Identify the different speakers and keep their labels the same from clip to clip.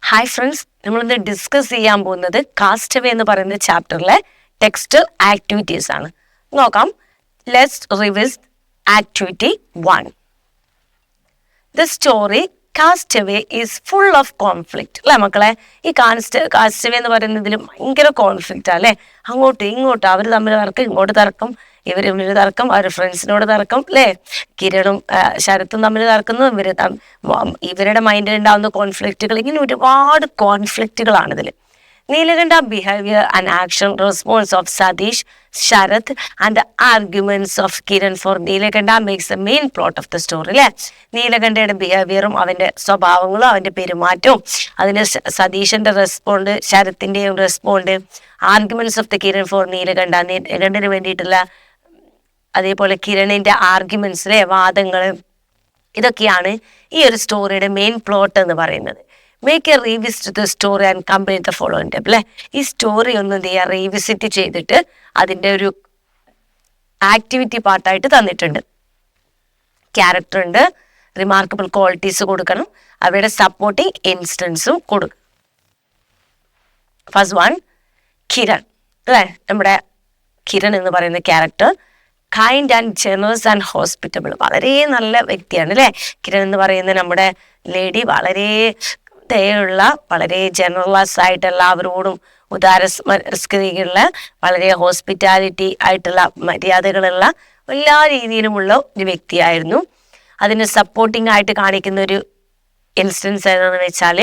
Speaker 1: Hi friends, നമ്മളിന്ന് discuss ചെയ്യാൻ പോകുന്നത് കാസ്റ്റവേ എന്ന് പറയുന്ന ചാപ്റ്ററിലെ ടെക്സ്റ്റ് ആക്ടിവിറ്റീസ് ആണ്. നോക്കാം. Let's revise activity 1. The story Castaway is full of conflict. അല്ലേ മക്കളെ? ഈ കാസ്റ്റവേ എന്ന് പറയുന്നതിൽ ഭയങ്കര കോൺഫ്ലിക്റ്റ് അല്ലേ? അങ്ങോട്ടും ഇങ്ങോട്ടും അവർ തമ്മിൽ തർക്കം, ഇങ്ങോട്ട് തർക്കം, ഇവർ തർക്കം, അവർ ഫ്രണ്ട്സിനോട് തർക്കം അല്ലേ? കിരണും ശരത്തും തമ്മിൽ തർക്കുന്നു, ഇവരുടെ മൈൻഡിൽ ഉണ്ടാകുന്ന കോൺഫ്ലിക്റ്റുകൾ, ഇങ്ങനെ ഒരുപാട് കോൺഫ്ലിക്റ്റുകളാണ് ഇതിൽ. Nilakanta behavior and action response of Satish, Sharath and the arguments of Kiran for Nilakanta makes the main plot of the story. അല്ലേ? നീലകണ്ഠയുടെ ബിഹേവിയറും അവൻ്റെ സ്വഭാവങ്ങളും അവൻ്റെ പെരുമാറ്റവും അതിന് സതീഷിൻ്റെ റെസ്പോണ്ട്, ശരത്തിൻ്റെയും respond, arguments of the Kiran for നീലകണ്ഠന് വേണ്ടിയിട്ടുള്ള, അതേപോലെ കിരണിൻ്റെ ആർഗ്യുമെന്റ്സിലെ വാദങ്ങൾ, ഇതൊക്കെയാണ് ഈ ഒരു സ്റ്റോറിയുടെ മെയിൻ പ്ലോട്ട് എന്ന് പറയുന്നത്. Make A revisit the story and complete the following step. അല്ലേ? ഈ സ്റ്റോറി ഒന്ന് എന്ത് ചെയ്യുക, റീവിസിറ്റ് ചെയ്തിട്ട് അതിൻ്റെ ഒരു ആക്ടിവിറ്റി പാർട്ടായിട്ട് തന്നിട്ടുണ്ട്. ക്യാരക്ടർ ഉണ്ട്, റിമാർക്കബിൾ ക്വാളിറ്റീസ് കൊടുക്കണം, അവയുടെ സപ്പോർട്ടിങ് ഇൻസ്റ്റൻസും കൊടുക്കണം. First one, Kiran. അല്ലേ? നമ്മുടെ കിരൺ എന്ന് പറയുന്ന character kind and generous and hospitable, വളരെ നല്ല വ്യക്തിയാണ്. അല്ലേ? കിരൺ എന്ന് പറയുന്ന നമ്മുടെ ലേഡി വളരെ ദയുള്ള, വളരെ ജനറലസ് ആയിട്ട് എല്ലാവരോടും ഉദാരസ്കരികളുള്ള, വളരെ ഹോസ്പിറ്റാലിറ്റി ആയിട്ടുള്ള, മര്യാദകളുള്ള, എല്ലാ രീതിയിലുമുള്ള ഒരു വ്യക്തിയായിരുന്നു. അതിന് സപ്പോർട്ടിംഗ് ആയിട്ട് കാണിക്കുന്ന ഒരു ഇൻസ്റ്റൻസ് ഏതാണെന്ന് വെച്ചാൽ,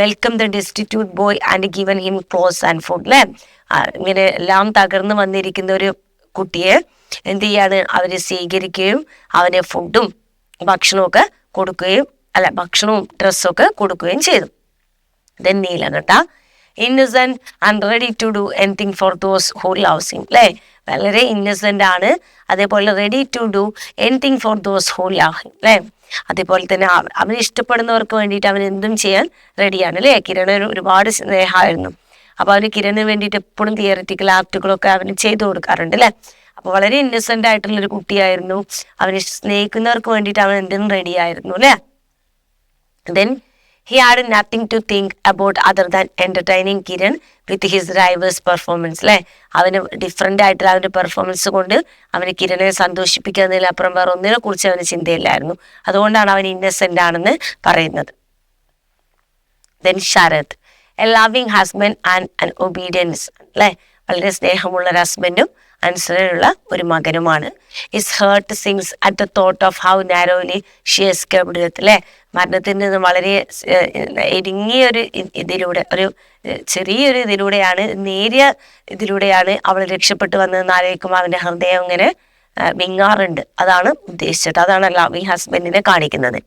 Speaker 1: welcome the destitute boy and given him clothes and food. അല്ലേ? ഇങ്ങനെ എല്ലാം തകർന്നു വന്നിരിക്കുന്ന ഒരു കുട്ടിയെ എന്ത് ചെയ്യാണ്, അവർ സ്വീകരിക്കുകയും അവന് ഫുഡും ഭക്ഷണവും കൊടുക്കുകയും ഭക്ഷണവും ഡ്രസ്സൊക്കെ കൊടുക്കുകയും ചെയ്തു. Then Neelakanta innocent and ready to do anything for those who loves him. അല്ലേ? വളരെ ഇന്നസെന്റ് ആണ്, അതേപോലെ ready to do anything for those who love him. അല്ലേ? അതേപോലെ തന്നെ അവന് ഇഷ്ടപ്പെടുന്നവർക്ക് വേണ്ടിയിട്ട് അവൻ എന്തും ചെയ്യാൻ റെഡിയാണ്. അല്ലേ? കിരണിന് ഒരുപാട് സ്നേഹമായിരുന്നു. അപ്പോൾ അവന് കിരണിന് വേണ്ടിയിട്ട് എപ്പോഴും തിയററ്റിക്കൽ ആക്ടുകളൊക്കെ അവന് ചെയ്തു കൊടുക്കാറുണ്ട്. അല്ലേ? അപ്പോൾ വളരെ ഇന്നസെന്റ് ആയിട്ടുള്ളൊരു കുട്ടിയായിരുന്നു. അവന് സ്നേഹിക്കുന്നവർക്ക് വേണ്ടിയിട്ട് അവൻ എന്തും റെഡി ആയിരുന്നു. അല്ലേ? Then he had nothing to think about other than entertaining Kiran with his rival's performance. അല്ലേ? അവന് ഡിഫറെൻ്റ് ആയിട്ടുള്ള അവൻ്റെ പെർഫോമൻസ് കൊണ്ട് അവന് കിരനെ സന്തോഷിപ്പിക്കുന്നതിലപ്പുറം വേറെ ഒന്നിനെ കുറിച്ച് അവന് ചിന്തയില്ലായിരുന്നു. അതുകൊണ്ടാണ് അവൻ ഇന്നസെന്റ് ആണെന്ന് പറയുന്നത്. Then Sarath, a loving husband and an obedience. അല്ലേ? വളരെ സ്നേഹമുള്ള ഒരു ഹസ്ബൻഡും അനുസരണയുള്ള ഒരു മകനുമാണ്. His heart sinks at the thought of how narrowly she escaped death. അല്ലേ? മരണത്തിൽ നിന്ന് വളരെ ഇടുങ്ങിയൊരു ഇതിലൂടെ, ഒരു ചെറിയൊരു ഇതിലൂടെയാണ്, നേരിയ ഇതിലൂടെയാണ് അവൾ രക്ഷപ്പെട്ടു വന്നതെന്ന് ആലോചിക്കുമ്പോൾ അവൻ്റെ ഹൃദയം ഇങ്ങനെ വിങ്ങാറുണ്ട്. അതാണ് ഉദ്ദേശിച്ചത്. അതാണ് ലവിങ് ഹസ്ബൻഡിനെ കാണിക്കുന്നത്.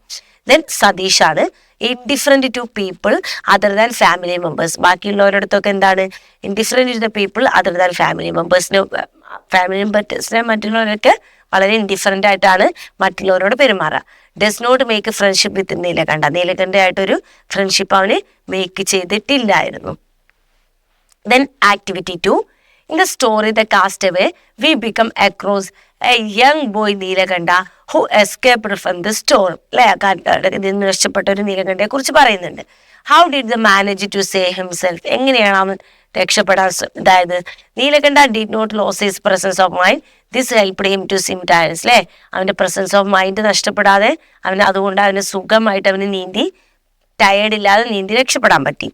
Speaker 1: ദെൻ സതീഷാണ് indifferent to people other than family members. ബാക്കിയുള്ളവരടുത്തൊക്കെ എന്താണ്, indifferent to the people other than family മെമ്പേഴ്സിന് മറ്റുള്ളവരൊക്കെ വളരെ ഇൻഡിഫറൻ്റ് ആയിട്ടാണ് മറ്റുള്ളവരോട് പെരുമാറുക. Does not make friendship with Neelakanta. നീലകണ്ഠയായിട്ടൊരു ഫ്രണ്ട്ഷിപ്പ് അവന് മേക്ക് ചെയ്തിട്ടില്ലായിരുന്നു. Then activity 2. In the story The Castaway, we become across a young boy Neelakantha who escaped from the storm. ഇതിന് രക്ഷപ്പെട്ട ഒരു നീലകണ്ഠയെ കുറിച്ച് പറയുന്നുണ്ട്. How did the manage to save himself? എങ്ങനെയാണ് അവൻ രക്ഷപ്പെടാൻ അതായത് Neelakanta did not lose his presence of mind. This helped him to swim tiredness. അല്ലേ? അവൻ്റെ പ്രസൻസ് ഓഫ് മൈൻഡ് നഷ്ടപ്പെടാതെ അതുകൊണ്ട് അവന് സുഖമായിട്ട് അവന് നീന്തി ടയേർഡില്ലാതെ നീന്തി രക്ഷപ്പെടാൻ പറ്റി.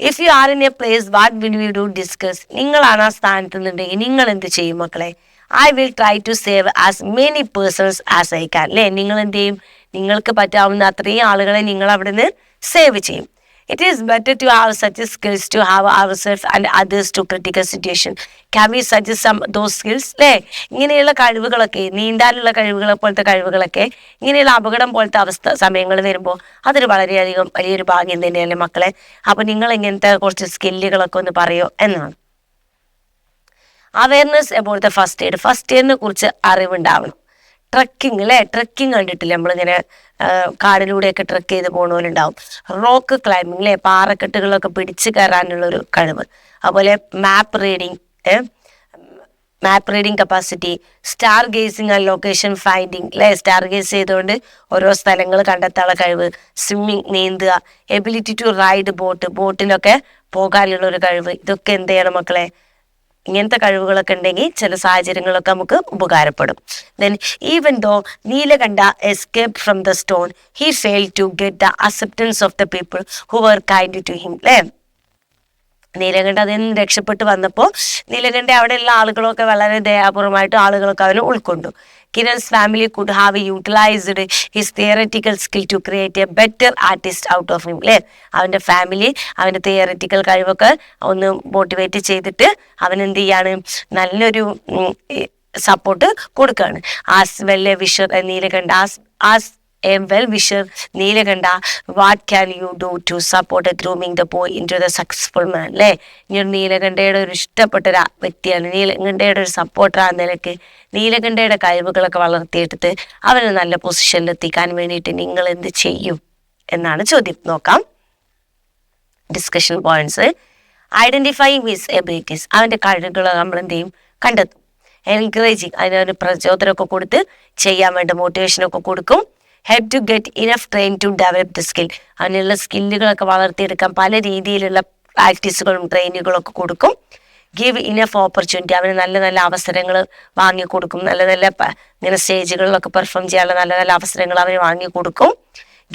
Speaker 1: If you are in a place what will you do discuss. നിങ്ങളാണ് ആ സ്ഥാനത്ത് നിന്നുണ്ടെങ്കിൽ നിങ്ങൾ എന്ത് ചെയ്യും മക്കളെ? I will try to save as many persons as I can. അല്ലേ? നിങ്ങൾ എന്ത് ചെയ്യും? നിങ്ങൾക്ക് പറ്റാവുന്ന അത്രയും ആളുകളെ നിങ്ങൾ അവിടുന്ന് സേവ് ചെയ്യും. It is better to have such skills to have our self and others to critical situation. Can we suggest some those skills? അല്ലേ? ഇങ്ങനെയുള്ള കഴിവുകളൊക്കെ, നീന്താനുള്ള കഴിവുകളെ പോലത്തെ കഴിവുകളൊക്കെ ഇങ്ങനെയുള്ള അപകടം പോലത്തെ സമയങ്ങൾ വരുമ്പോൾ അതൊരു വളരെയധികം വലിയൊരു ഭാഗ്യം തന്നെയല്ലേ മക്കളെ? അപ്പോൾ നിങ്ങൾ ഇങ്ങനത്തെ കുറച്ച് സ്കില്ലുകളൊക്കെ ഒന്ന് പറയോ എന്നാണ്. Awareness about the first aid. First എയ്ഡിനെ കുറിച്ച് അറിവുണ്ടാവണം. ട്രക്കിങ്. അല്ലേ? ട്രക്കിങ് കണ്ടിട്ടില്ല നമ്മളിങ്ങനെ കാടിലൂടെയൊക്കെ ട്രക്ക് ചെയ്ത് പോകുന്നവരുണ്ടാവും. Rock climbing. അല്ലേ? പാറക്കെട്ടുകളൊക്കെ പിടിച്ച് കയറാനുള്ളൊരു കഴിവ്. അതുപോലെ map reading. Map reading capacity, star gazing and location finding അല്ലെ, സ്റ്റാർ ഗേസ് ചെയ്തുകൊണ്ട് ഓരോ സ്ഥലങ്ങൾ കണ്ടെത്താനുള്ള കഴിവ്, സ്വിമ്മിങ് നീന്തുക, എബിലിറ്റി ടു റൈഡ് ബോട്ടിലൊക്കെ പോകാനുള്ള ഒരു കഴിവ്, ഇതൊക്കെ എന്ത് ചെയ്യണം മക്കളെ? ഇങ്ങനത്തെ കഴിവുകളൊക്കെ ഉണ്ടെങ്കിൽ ചില സാഹചര്യങ്ങളൊക്കെ നമുക്ക് ഉപകാരപ്പെടും. Then even though Neelakanta escape from the stone he fail to get the acceptance of the people who were kind to him അല്ലേ. നീലകണ്ഠ അതിൽ നിന്ന് രക്ഷപ്പെട്ട് വന്നപ്പോൾ നീലകണ്ഠ അവിടെയുള്ള ആളുകളൊക്കെ വളരെ ദയാപൂർവമായിട്ട് ആളുകളൊക്കെ അവന് ഉൾക്കൊണ്ടു. Kiran's family could have utilized his theoretical skill to create a better artist out of him അല്ലേ. അവൻ്റെ ഫാമിലി അവൻ്റെ തിയററ്റിക്കൽ കഴിവൊക്കെ ഒന്ന് മോട്ടിവേറ്റ് ചെയ്തിട്ട് അവൻ എന്ത് ചെയ്യാണ്, നല്ലൊരു സപ്പോർട്ട് കൊടുക്കുകയാണ്. As well A wisher Neelakanta as a well-wisher Neelakanta what can you do to support a grooming the boy into the successful man അല്ലേ. ഇനി നീലകണ്ഠയുടെ ഒരു ഇഷ്ടപ്പെട്ട ഒരു വ്യക്തിയാണ്, നീലകണ്ഠയുടെ ഒരു സപ്പോർട്ടർ ആ നിലയ്ക്ക് നീലകണ്ഠയുടെ കഴിവുകളൊക്കെ വളർത്തിയെടുത്ത് അവന് നല്ല പൊസിഷനിൽ എത്തിക്കാൻ വേണ്ടിയിട്ട് നിങ്ങൾ എന്ത് ചെയ്യും എന്നാണ് ചോദ്യം. നോക്കാം discussion points. Identifying his abilities, അവൻ്റെ കഴിവുകൾ നമ്മൾ എന്ത് ചെയ്യും, കണ്ടെത്തും. എൻകറേജിങ്, അതിനൊരു പ്രചോദനമൊക്കെ കൊടുത്ത് ചെയ്യാൻ വേണ്ട മോട്ടിവേഷനൊക്കെ കൊടുക്കും. Help to get enough train to develop the skill, അതിനുള്ള സ്കില്ലുകളൊക്കെ വളർത്തിയെടുക്കാൻ പല രീതിയിലുള്ള പ്രാക്ടീസുകളും ട്രെയിനുകളൊക്കെ കൊടുക്കും. ഗിവ് ഇനഫ് ഓപ്പർച്യൂണിറ്റി, അവന് നല്ല നല്ല അവസരങ്ങൾ വാങ്ങിക്കൊടുക്കും, നല്ല നല്ല ഇങ്ങനെ സ്റ്റേജുകളിലൊക്കെ പെർഫോം ചെയ്യാനുള്ള നല്ല നല്ല അവസരങ്ങൾ അവന് വാങ്ങിക്കൊടുക്കും.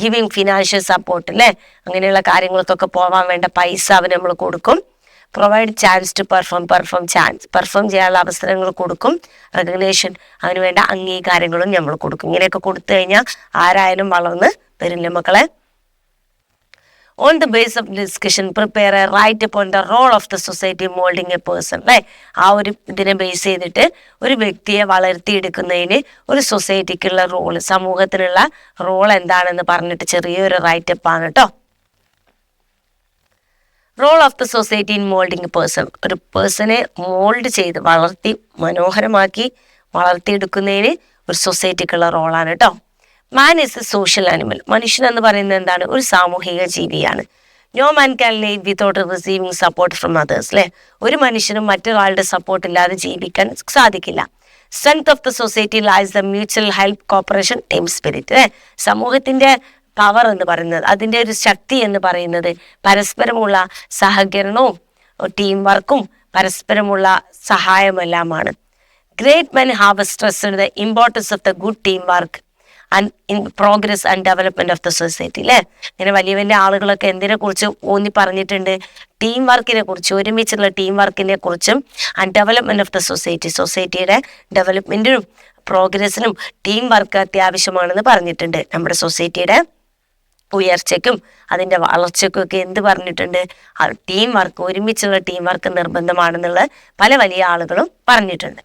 Speaker 1: ഗിവിങ് ഫിനാൻഷ്യൽ സപ്പോർട്ട് അല്ലേ, അങ്ങനെയുള്ള കാര്യങ്ങൾക്കൊക്കെ പോകാൻ വേണ്ട പൈസ അവന് നമ്മൾ കൊടുക്കും. പ്രൊവൈഡ് ചാൻസ് ടു പെർഫോം ചെയ്യാനുള്ള അവസരങ്ങൾ കൊടുക്കും. റെക്കഗ്നേഷൻ, അതിന് വേണ്ട അംഗീകാരങ്ങളും നമ്മൾ കൊടുക്കും. ഇങ്ങനെയൊക്കെ കൊടുത്തു കഴിഞ്ഞാൽ ആരായാലും വളർന്ന് വരില്ല മക്കളെ. On the base of discussion prepare a write upon the role of the society moulding a person അല്ലേ. ആ ഒരു ഇതിനെ ബേസ് ചെയ്തിട്ട് ഒരു വ്യക്തിയെ വളർത്തിയെടുക്കുന്നതിന് ഒരു സൊസൈറ്റിക്കുള്ള റോള്, സമൂഹത്തിനുള്ള റോൾ എന്താണെന്ന് പറഞ്ഞിട്ട് ചെറിയൊരു റൈറ്റപ്പാണ് കേട്ടോ. Role of the society in moulding a person, ഒരു പേഴ്സണെ മോൾഡ് ചെയ്ത് വളർത്തി മനോഹരമാക്കി വളർത്തിയെടുക്കുന്നതിന് ഒരു സൊസൈറ്റിക്കുള്ള റോളാണ് കേട്ടോ. Man is a social animal, മനുഷ്യൻ എന്ന് പറയുന്നത് എന്താണ്, ഒരു സാമൂഹിക ജീവിയാണ്. No man can live without receiving support from others അല്ലേ. ഒരു മനുഷ്യനും മറ്റൊരാളുടെ സപ്പോർട്ട് ഇല്ലാതെ ജീവിക്കാൻ സാധിക്കില്ല. Strength of the society lies the mutual help cooperation team spirit അല്ലേ. സമൂഹത്തിന്റെ പവർ എന്ന് പറയുന്നത്, അതിൻ്റെ ഒരു ശക്തി എന്ന് പറയുന്നത് പരസ്പരമുള്ള സഹകരണവും ടീം വർക്കും പരസ്പരമുള്ള സഹായമെല്ലാമാണ്. Great men have stressed the importance of the good team work and in progress and development of the society അല്ലേ. ഇങ്ങനെ വലിയ വലിയ ആളുകളൊക്കെ എന്തിനെ കുറിച്ച് ഊന്നി പറഞ്ഞിട്ടുണ്ട്, ടീം വർക്കിനെ കുറിച്ച്, ഒരുമിച്ചുള്ള ടീം വർക്കിനെ കുറിച്ചും ആൻഡ് ഡെവലപ്മെന്റ് ഓഫ് ദ സൊസൈറ്റിയുടെ ഡെവലപ്മെന്റിനും പ്രോഗ്രസിനും ടീം വർക്ക് അത്യാവശ്യമാണെന്ന് പറഞ്ഞിട്ടുണ്ട്. നമ്മുടെ സൊസൈറ്റിയുടെ ഉയർച്ചയ്ക്കും അതിൻ്റെ വളർച്ചയ്ക്കും ഒക്കെ എന്ത് പറഞ്ഞിട്ടുണ്ട്, ടീം വർക്ക്, ഒരുമിച്ചുള്ള ടീം വർക്ക് നിർബന്ധമാണെന്നുള്ള പല വലിയ ആളുകളും പറഞ്ഞിട്ടുണ്ട്.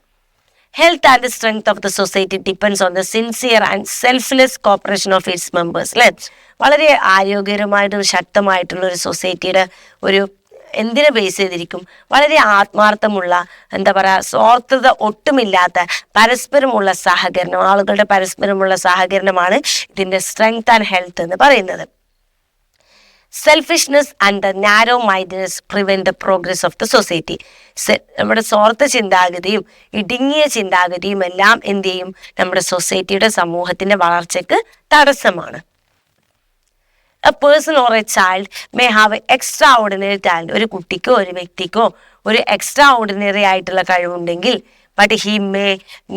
Speaker 1: Health and strength of the society depends on the sincere and selfless corporation of its members അല്ലേ. വളരെ ആരോഗ്യകരമായിട്ടും ശക്തമായിട്ടുള്ള ഒരു സൊസൈറ്റിയുടെ ഒരു എന്തിനെ ബേസ് ചെയ്തിരിക്കും, വളരെ ആത്മാർത്ഥമുള്ള, എന്താ പറയുക, സ്വാർത്ഥത ഒട്ടുമില്ലാത്ത പരസ്പരമുള്ള സഹകരണം, ആളുകളുടെ പരസ്പരമുള്ള സഹകരണമാണ് ഇതിൻ്റെ സ്ട്രെങ്ത് ആൻഡ് ഹെൽത്ത് എന്ന് പറയുന്നത്. Selfishness and the narrow mindness prevent the progress of the society. നമ്മുടെ സ്വാർത്ഥ ചിന്താഗതിയും ഇടുങ്ങിയ ചിന്താഗതിയും എല്ലാം എന്ത് ചെയ്യും, നമ്മുടെ സൊസൈറ്റിയുടെ സമൂഹത്തിന്റെ വളർച്ചയ്ക്ക് തടസ്സമാണ്. A person or a child may have an extraordinary talent. ഒരു കുട്ടിക്കോ ഒരു വ്യക്തിക്കോ ഒരു എക്സ്ട്രാ ഓർഡിനറി ആയിട്ടുള്ള കഴിവുണ്ടെങ്കിൽ but he may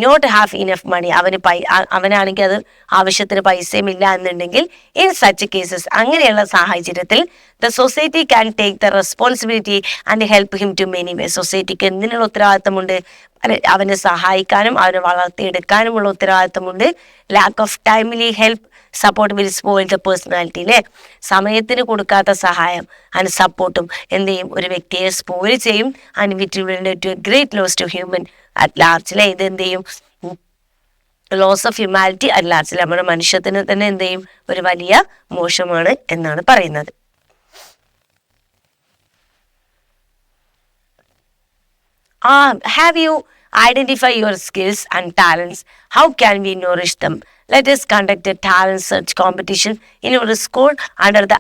Speaker 1: not have enough money, അവനാണെങ്കിൽ അത് ആവശ്യത്തിന് പൈസയും ഇല്ല എന്നുണ്ടെങ്കിൽ ഇൻ സച്ച് കേസസ്, അങ്ങനെയുള്ള സാഹചര്യത്തിൽ the society can take the responsibility and help him to many way. സൊസൈറ്റിക്ക് എന്തിനുള്ള ഉത്തരവാദിത്തമുണ്ട്, അവനെ സഹായിക്കാനും അവനെ വളർത്തിയെടുക്കാനുമുള്ള ഉത്തരവാദിത്തമുണ്ട്. Lack of timely help support will spoil the personality അല്ലേ. സമയത്തിന് കൊടുക്കാത്ത സഹായം ആൻഡ് സപ്പോർട്ടും എന്ത് ചെയ്യും, ഒരു വ്യക്തിയെ സ്പോയിൽ ചെയ്യും. And with will to a great loss to human at large അല്ലേ. ഇത് എന്ത് ചെയ്യും, loss of humanity at large, നമ്മുടെ മനുഷ്യത്തിന് തന്നെ എന്ത് ചെയ്യും, ഒരു വലിയ മോശമാണ് എന്നാണ് പറയുന്നത്. Have you identify your skills and talents? How can we nourish them? Let us conduct a talent search competition in our school under the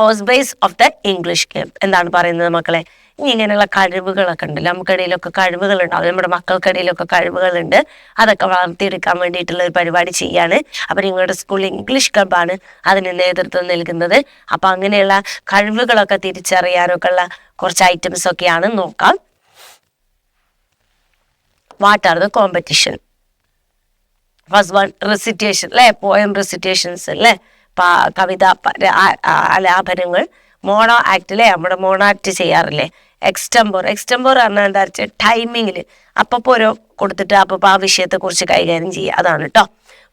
Speaker 1: auspices of the English game. എന്താണ് പറയുന്നത് മക്കളെ? ഇനി ഇങ്ങനെയുള്ള കഴിവുകളൊക്കെ ഉണ്ടല്ലോ, നമുക്കിടയിലൊക്കെ കഴിവുകളുണ്ടാവും, നമ്മുടെ മക്കൾക്കിടയിലൊക്കെ കഴിവുകളുണ്ട്, അതൊക്കെ വളർത്തിയെടുക്കാൻ വേണ്ടിയിട്ടുള്ള ഒരു പരിപാടി ചെയ്യാണ്. അപ്പം നിങ്ങളുടെ സ്കൂളിൽ ഇംഗ്ലീഷ് ക്ലബ്ബാണ് അതിന് നേതൃത്വം നൽകുന്നത്. അപ്പം അങ്ങനെയുള്ള കഴിവുകളൊക്കെ തിരിച്ചറിയാനൊക്കെ ഉള്ള കുറച്ച് ഐറ്റംസ് ഒക്കെയാണ് നോക്കാം. What are the competition? First one recitation അല്ലേ, പോയം റെസിറ്റേഷൻസ് അല്ലേ, കവിത ആലാപനങ്ങൾ. മോണോ ആക്ട് അല്ലേ, നമ്മുടെ മോണോ ആക്ട് ചെയ്യാറില്ലേ. എക്സ്റ്റംബോർ പറഞ്ഞാൽ എന്താ വെച്ചാൽ ടൈമിങ്ങിൽ അപ്പോൾ ഓരോ കൊടുത്തിട്ട് അപ്പോൾ ആ വിഷയത്തെക്കുറിച്ച് കൈകാര്യം ചെയ്യുക, അതാണ് കേട്ടോ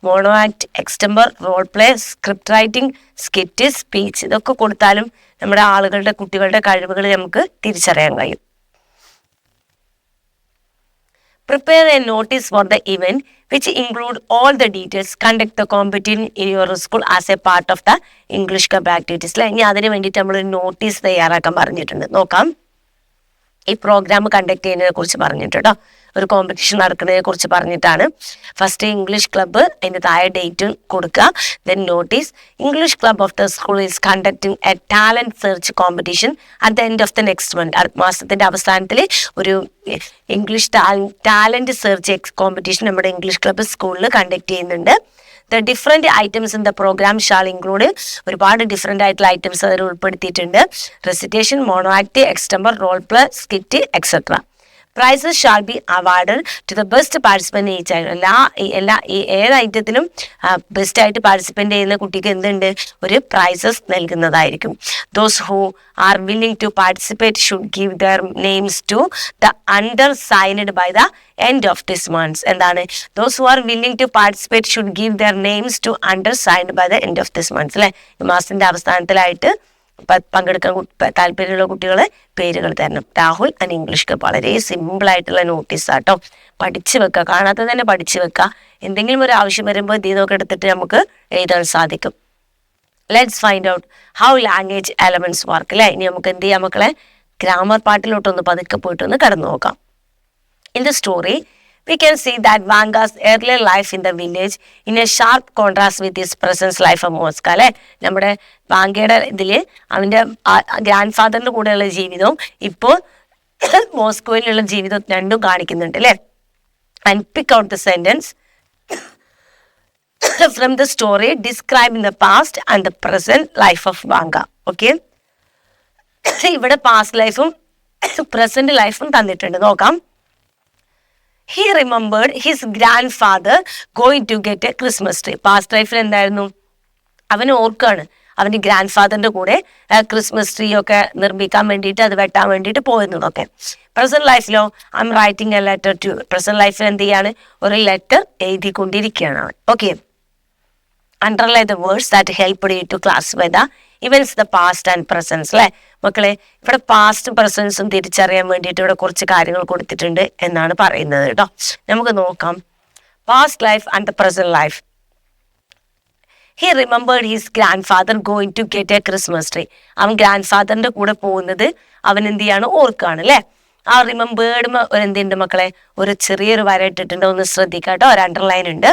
Speaker 1: mono act. Extempore, role play, script writing, skit, speech, ഇതൊക്കെ കൊടുത്താലും നമ്മുടെ ആളുകളുടെ കുട്ടികളുടെ കഴിവുകൾ നമുക്ക് തിരിച്ചറിയാൻ കഴിയും. Prepare a notice for the event which include all the details. Conduct the competition in your school as a part of the English club activities. ഇനി അതിന് വേണ്ടിയിട്ട് നമ്മൾ നോട്ടീസ് തയ്യാറാക്കാൻ പറഞ്ഞിട്ടുണ്ട്. നോക്കാം. ഈ പ്രോഗ്രാം കണ്ടക്ട് ചെയ്യുന്നതിനെ കുറിച്ച് പറഞ്ഞിട്ട് കേട്ടോ, ഒരു കോമ്പറ്റീഷൻ നടക്കുന്നതിനെ കുറിച്ച് പറഞ്ഞിട്ടാണ്. ഫസ്റ്റ് ഇംഗ്ലീഷ് ക്ലബ്ബ്, അതിൻ്റെ താഴെ ഡേറ്റ് കൊടുക്കുക. Then notice. English club of the school is conducting a talent search competition at the end of the next month. അടുത്ത മാസത്തിൻ്റെ അവസാനത്തിൽ ഒരു ഇംഗ്ലീഷ് ടാലന്റ് സെർച്ച് കോമ്പറ്റീഷൻ നമ്മുടെ ഇംഗ്ലീഷ് ക്ലബ്ബ് സ്കൂളിൽ കണ്ടക്ട് ചെയ്യുന്നുണ്ട്. The different items in the programme shall include, ഒരുപാട് different ആയിട്ടുള്ള items അതിൽ ഉൾപ്പെടുത്തിയിട്ടുണ്ട്. Recitation, mono act, extempore, role play, skit etcetera. Prizes shall be awarded to the best participant each item. ഏത് ഐറ്റത്തിലും best ആയിട്ട് participant ചെയ്യുന്ന കുട്ടിക്ക് എന്തുണ്ട്, ഒരു പ്രൈസസ് നൽകുന്നതായിരിക്കും. Those who are willing to participate should give their names to the undersigned by the end of this months. എന്താണ്? Those who are willing to participate should give their names to undersigned by the end of this months അല്ലേ, ഈ മാസത്തിൻ്റെ അവസാനത്തിലായിട്ട് പങ്കെടുക്കാൻ താല്പര്യമുള്ള കുട്ടികളെ പേരുകൾ തരണം. രാഹുൽ ആൻഡ് ഇംഗ്ലീഷ് ക്ലബ്, വളരെ സിമ്പിൾ ആയിട്ടുള്ള നോട്ടീസാട്ടോ, പഠിച്ചു വെക്കുക, കാണാത്ത തന്നെ പഠിച്ചു വെക്കുക. എന്തെങ്കിലും ഒരു ആവശ്യം വരുമ്പോൾ ഇതൊക്കെ എടുത്തിട്ട് നമുക്ക് എഴുതാൻ സാധിക്കും. Let's find out how language elements work അല്ലേ. ഇനി നമുക്ക് എന്ത് ചെയ്യാം മക്കളെ, ഗ്രാമർ പാർട്ടിലോട്ടൊന്ന് പതുക്കെ പോയിട്ടൊന്ന് കടന്നു നോക്കാം. In the story, we can see that Vanga's earlier life in the village in a sharp contrast with his present life of Moscow അല്ലേ. നമ്മുടെ വാങ്കയുടെ ഇതിൽ അവൻ്റെ ഗ്രാൻഡ് ഫാദറിൻ്റെ കൂടെയുള്ള ജീവിതവും ഇപ്പോൾ മോസ്കോയിലുള്ള ജീവിതം രണ്ടും കാണിക്കുന്നുണ്ട് അല്ലേ. And pick out the sentence from the story describing the past and the present life of Vanga. Okay, ഇവിടെ പാസ്റ്റ് ലൈഫും പ്രസന്റ് ലൈഫും തന്നിട്ടുണ്ട്, നോക്കാം. He remembered his grandfather going to get a Christmas tree. Past ലൈഫിൽ എന്തായിരുന്നു, അവന് ഓർക്കാണ് അവൻ്റെ grand ഫാദറിൻ്റെ കൂടെ ക്രിസ്മസ് ട്രീ ഒക്കെ നിർമ്മിക്കാൻ വേണ്ടിയിട്ട്, അത് വെട്ടാൻ വേണ്ടിയിട്ട് പോയിരുന്നതൊക്കെ. പ്രസന്റ് ലൈഫിലോ I M writing a letter to. Present ലൈഫിൽ എന്ത് ചെയ്യാണ്, ഒരു ലെറ്റർ എഴുതിക്കൊണ്ടിരിക്കുകയാണ് അവൻ. Okay, underline the words that helped you to classify the events the past and presence അല്ലേ. മക്കളെ, ഇവിടെ പാസ്റ്റും പ്രസൻസും തിരിച്ചറിയാൻ വേണ്ടിയിട്ട് ഇവിടെ കുറച്ച് കാര്യങ്ങൾ കൊടുത്തിട്ടുണ്ട് എന്നാണ് പറയുന്നത് കേട്ടോ. നമുക്ക് നോക്കാം. Past life and the present life. He remembered his grandfather going to get a Christmas tree. അവൻ ഗ്രാൻഡ് ഫാദറിന്റെ കൂടെ പോകുന്നത് അവൻ എന്ത് ചെയ്യാണ്, ഓർക്കാണ് അല്ലേ. ആ റിമെമ്പേർഡ് ഒരു എന്തുണ്ട് മക്കളെ, ഒരു ചെറിയൊരു വര ഇട്ടിട്ടുണ്ട്, ഒന്ന് ശ്രദ്ധിക്കാട്ടോ, ഒരു അണ്ടർലൈൻ ഉണ്ട്.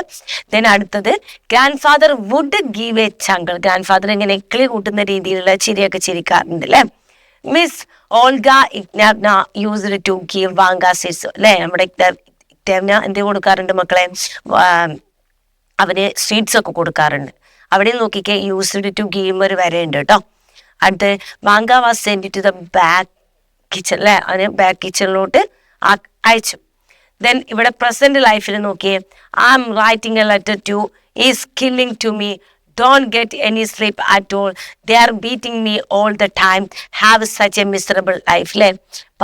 Speaker 1: ദെൻ അടുത്തത്, grandfather would give a chuckle. Grandfather ഇങ്ങനെ കിളി കൂട്ടുന്ന രീതിയിലുള്ള ചിരിയൊക്കെ ചിരിക്കാറുണ്ട് അല്ലേ. Miss Olga Ignatovna used to give Vanka seeds അല്ലേ. നമ്മുടെ ഇഗ്നാവ്ന എന്ത് കൊടുക്കാറുണ്ട് മക്കളെ, അവന് സ്വീറ്റ്സ് ഒക്കെ കൊടുക്കാറുണ്ട്. അവിടെ നോക്കിക്കേ, യൂസ്ഡ് ടു ഗീവ് ഒരു വരയുണ്ട് കേട്ടോ. അടുത്ത്, Vanka was send to the back kitchen അല്ലേ, അവന് ബാക്ക് കിച്ചണിലോട്ട് അയച്ചു. ദെൻ ഇവിടെ പ്രസന്റ് ലൈഫിൽ നോക്കിയേ, I M writing a letter to is killing to me, don't get any sleep at all, they are beating me all the time, have such a miserable life അല്ലേ.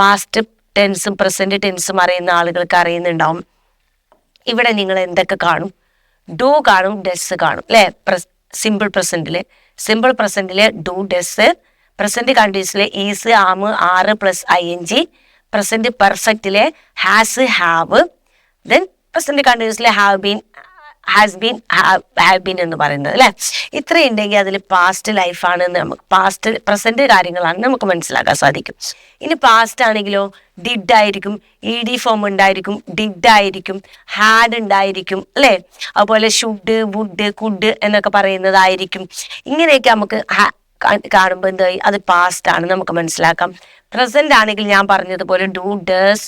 Speaker 1: Past ടെൻസും present ടെൻസും അറിയുന്ന ആളുകൾക്ക് അറിയുന്നുണ്ടാവും. ഇവിടെ നിങ്ങൾ എന്തൊക്കെ കാണും, ഡു കാണും, ഡെസ് കാണും അല്ലേ. സിമ്പിൾ പ്രസന്റില് ഡു, ഡെസ്. പ്രസന്റ് കണ്ടീഷനിലെ is, am, are plus ING. Present പെർഫെക്റ്റിലെ ഹാസ്, ഹാവ്. ദെൻ പ്രസന്റ് കണ്ടീഷനിലെ have been, has been, have been എന്ന് പറയുന്നത് അല്ലേ. ഇത്രയും ഉണ്ടെങ്കിൽ അതിൽ പാസ്റ്റ് ലൈഫാണ് നമുക്ക്, പാസ്റ്റ് പ്രസന്റ് കാര്യങ്ങളാണ് നമുക്ക് മനസ്സിലാക്കാൻ സാധിക്കും. ഇനി പാസ്റ്റ് ആണെങ്കിലോ ഡിഡ് ആയിരിക്കും, ED ഫോം ഉണ്ടായിരിക്കും, ഡിഡ് ആയിരിക്കും, ഹാഡ് ഉണ്ടായിരിക്കും അല്ലേ. അതുപോലെ ഷുഡ്, വുഡ്, കുഡ് എന്നൊക്കെ പറയുന്നതായിരിക്കും. ഇങ്ങനെയൊക്കെ നമുക്ക് കാണുമ്പോൾ എന്തായി, അത് പാസ്റ്റ് ആണ് നമുക്ക് മനസ്സിലാക്കാം. പ്രസന്റ് ആണെങ്കിൽ ഞാൻ പറഞ്ഞതുപോലെ ഡു, ഡസ്,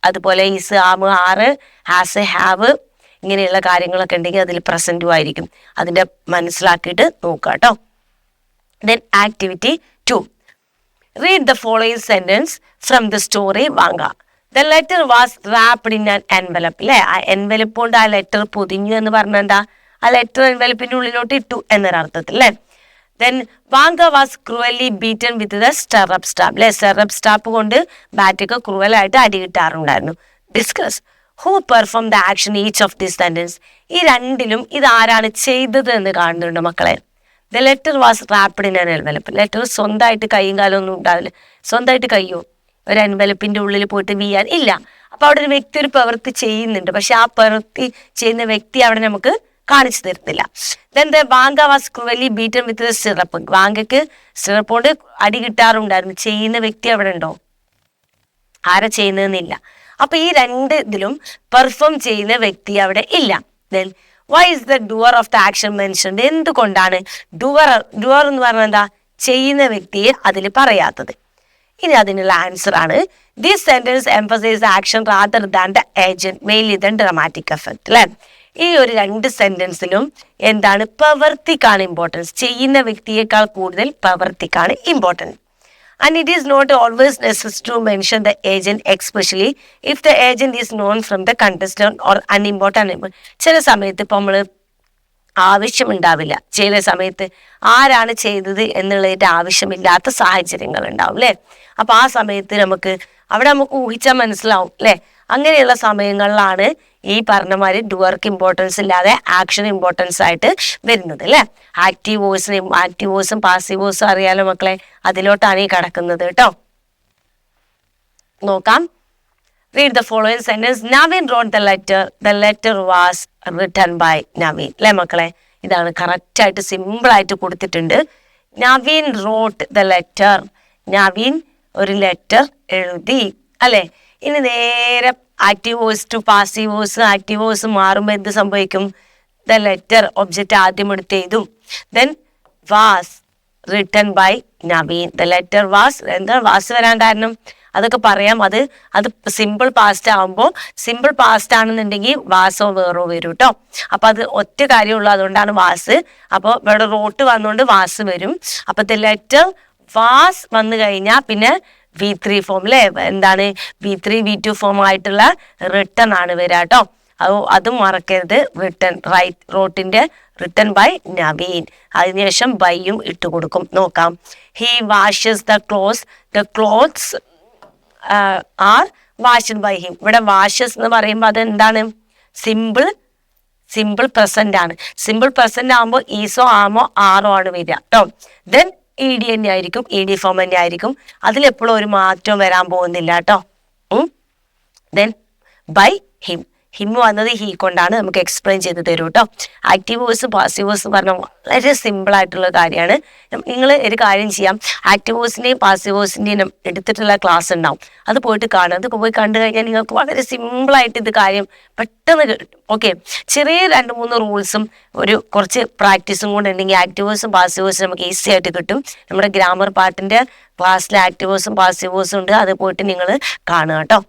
Speaker 1: അതുപോലെ ഈസ്, ആം, ആറ്, ഹാസ്, ഹാവ്, ഇങ്ങനെയുള്ള കാര്യങ്ങളൊക്കെ ഉണ്ടെങ്കിൽ അതിൽ പ്രസന്റും ആയിരിക്കും. അതിന്റെ മനസ്സിലാക്കിയിട്ട് നോക്കുക കേട്ടോ. Then activity 2, read the following sentence from the story Vanga. The letter was wrapped in an envelope. അല്ലെ, ആ എൻവലപ്പ് കൊണ്ട് ആ ലെറ്റർ പൊതിഞ്ഞു എന്ന് പറഞ്ഞാൽ എന്താ, ആ ലെറ്റർ എൻവലപ്പിന്റെ ഉള്ളിലോട്ട് ഇട്ടു എന്നൊരർത്ഥത്തിൽ അല്ലെ. Then Vanka was cruelly beaten with the stirrup strap. അല്ലെ, സ്റ്റെറപ്പ് സ്റ്റാപ്പ് കൊണ്ട് ബാറ്റൊക്കെ ക്രൂവലായിട്ട് അടി കിട്ടാറുണ്ടായിരുന്നു. Discuss who perform the action each of this sentence. ഈ രണ്ടിലും ഇതാരാണ് ചെയ്തത് എന്ന് കാണുന്നുണ്ട് മക്കളെ. The letter was wrapped in an envelope. Letter സ്വന്തമായിട്ട് കൈയും കാലം ഒന്നും ഉണ്ടാവില്ല. സ്വന്തമായിട്ട് കയ്യോ ഒരു എൻവലപ്പിന്റെ ഉള്ളിൽ പോയിട്ട് വീയാൻ ഇല്ല. അപ്പൊ അവിടെ ഒരു വ്യക്തി ഒരു പ്രവൃത്തി ചെയ്യുന്നുണ്ട്, പക്ഷെ ആ പ്രവൃത്തി ചെയ്യുന്ന വ്യക്തി അവിടെ നമുക്ക് കാണിച്ചു തരുന്നില്ല. Then the Vanka was cruelly beaten with syrup. വാങ്കയ്ക്ക് സിറപ്പ് കൊണ്ട് അടി കിട്ടാറുണ്ടായിരുന്നു. ചെയ്യുന്ന വ്യക്തി അവിടെ ഉണ്ടോ, ആരാ ചെയ്യുന്നതെന്നില്ല. അപ്പൊ ഈ രണ്ട് ഇതിലും പെർഫോം ചെയ്യുന്ന വ്യക്തി അവിടെ ഇല്ല. Then why is the doer of the action mentioned. എന്തുകൊണ്ടാണ് ഡുവർ എന്ന് പറഞ്ഞാൽ എന്താ, ചെയ്യുന്ന വ്യക്തിയെ അതിൽ പറയാത്തത്. ഇനി അതിനുള്ള ആൻസർ ആണ്, this sentence emphasize action rather than the agent mainly than dramatic effect. അല്ലെ, ഈ ഒരു രണ്ട് സെന്റൻസിലും എന്താണ്, പ്രവർത്തിക്കാണ് ഇമ്പോർട്ടൻസ്. ചെയ്യുന്ന വ്യക്തിയേക്കാൾ കൂടുതൽ പ്രവർത്തിക്കാണ് important. And it is not always necessary to mention the agent, especially if the agent is known from the contestant or unimportant. ചില സമയത്ത് ഇപ്പൊ നമ്മള് ആവശ്യമുണ്ടാവില്ല, ചില സമയത്ത് ആരാണ് ചെയ്തത് എന്നുള്ളതിന്റെ ആവശ്യമില്ലാത്ത സാഹചര്യങ്ങൾ ഉണ്ടാവും അല്ലെ. അപ്പൊ ആ സമയത്ത് അവിടെ നമുക്ക് ഊഹിച്ചാൽ മനസ്സിലാവും അല്ലെ. അങ്ങനെയുള്ള സമയങ്ങളിലാണ് ഈ പറഞ്ഞമാതിരി ഡുവർക്ക് ഇമ്പോർട്ടൻസ് ഇല്ലാതെ ആക്ഷൻ ഇമ്പോർട്ടൻസ് ആയിട്ട് വരുന്നത് അല്ലെ. ആക്റ്റീവ് വോയിസും പാസീവ് വോയിസും അറിയാലോ മക്കളെ, അതിലോട്ടാണ് ഈ കിടക്കുന്നത് കേട്ടോ. നോക്കാം. Read the following sentence. Naveen wrote the letter. The letter was written by Naveen. അല്ലെ മക്കളെ, ഇതാണ് കറക്റ്റ് ആയിട്ട് സിമ്പിൾ ആയിട്ട് കൊടുത്തിട്ടുണ്ട്. Naveen wrote the letter. Naveen ഒരു ലെറ്റർ എഴുതി അല്ലെ. ഇനി നേരെ active voice to passive voice. Active voice മാറുമ്പോൾ എന്ത് സംഭവിക്കും, ദ ലെറ്റർ ഒബ്ജക്റ്റ് ആദ്യം എടുത്ത് എഴുതും. Then was written by Naveen. The letter was, എന്താ വാസ് വരാൻ കാരണം അതൊക്കെ പറയാം. അത് സിമ്പിൾ പാസ്റ്റ് ആകുമ്പോൾ, സിമ്പിൾ പാസ്റ്റ് ആണെന്നുണ്ടെങ്കിൽ വാസോ വേറോ വരും കേട്ടോ. അപ്പൊ അത് ഒറ്റ കാര്യമുള്ളൂ, അതുകൊണ്ടാണ് വാസ്. അപ്പോൾ ഇവിടെ റോട്ട് വന്നുകൊണ്ട് വാസ് വരും. അപ്പൊ ദ ലെറ്റർ വാസ് വന്നു കഴിഞ്ഞാൽ പിന്നെ V3 ഫോം അല്ലെ. എന്താണ് V3 V2 ഫോം ആയിട്ടുള്ള റിട്ടൺ ആണ് വരിക കേട്ടോ. അതും മറക്കരുത്. റിട്ടൺ റോട്ടിന്റെ റിട്ടൺ ബൈ നവീൻ. അതിനുശേഷം ബൈയും ഇട്ട് കൊടുക്കും. നോക്കാം. He washes the clothes. The clothes are washed by him. ഇവിടെ വാഷസ് എന്ന് പറയുമ്പോൾ അത് എന്താണ്, സിമ്പിൾ പ്രസന്റ് ആണ്. സിമ്പിൾ പ്രസന്റ് ആകുമ്പോൾ ഈസോ ആമോ ആറോ ആണ് വരിക കേട്ടോ. ദെൻ ED തന്നെ ആയിരിക്കും, ED ഫോം തന്നെ ആയിരിക്കും. അതിലെപ്പോഴും ഒരു മാറ്റം വരാൻ പോകുന്നില്ല കേട്ടോ. Then bye him. ഹിം വന്നത് ഹീ കൊണ്ടാണ്, നമുക്ക് എക്സ്പ്ലെയിൻ ചെയ്ത് തരും കേട്ടോ. ആക്റ്റീവ് വോയിസും പാസീവ് വോയിസും പറഞ്ഞാൽ വളരെ സിമ്പിൾ ആയിട്ടുള്ള കാര്യമാണ്. നിങ്ങൾ ഒരു കാര്യം ചെയ്യാം, ആക്റ്റീവ് വോയിസിന്റെയും പാസീവ് വോയിസിന്റെയും എടുത്തിട്ടുള്ള ക്ലാസ് ഉണ്ടാവും, അത് പോയിട്ട് കാണുക. അത് പോയി കണ്ടു കഴിഞ്ഞാൽ നിങ്ങൾക്ക് വളരെ സിമ്പിളായിട്ട് ഇത് കാര്യം പെട്ടെന്ന് കിട്ടും. ഓക്കെ, ചെറിയ 2-3 റൂൾസും കുറച്ച് പ്രാക്ടീസും കൂടെ ഉണ്ടെങ്കിൽ ആക്റ്റീവ് വോയിസും പാസീവ് വോയിസും നമുക്ക് ഈസി ആയിട്ട് കിട്ടും. നമ്മുടെ ഗ്രാമർ പാർട്ടിന്റെ ക്ലാസ്സിൽ ആക്റ്റീവ് വോയിസും പാസീവ് വോയിസും ഉണ്ട്, അത് പോയിട്ട് നിങ്ങൾ കാണുക കേട്ടോ.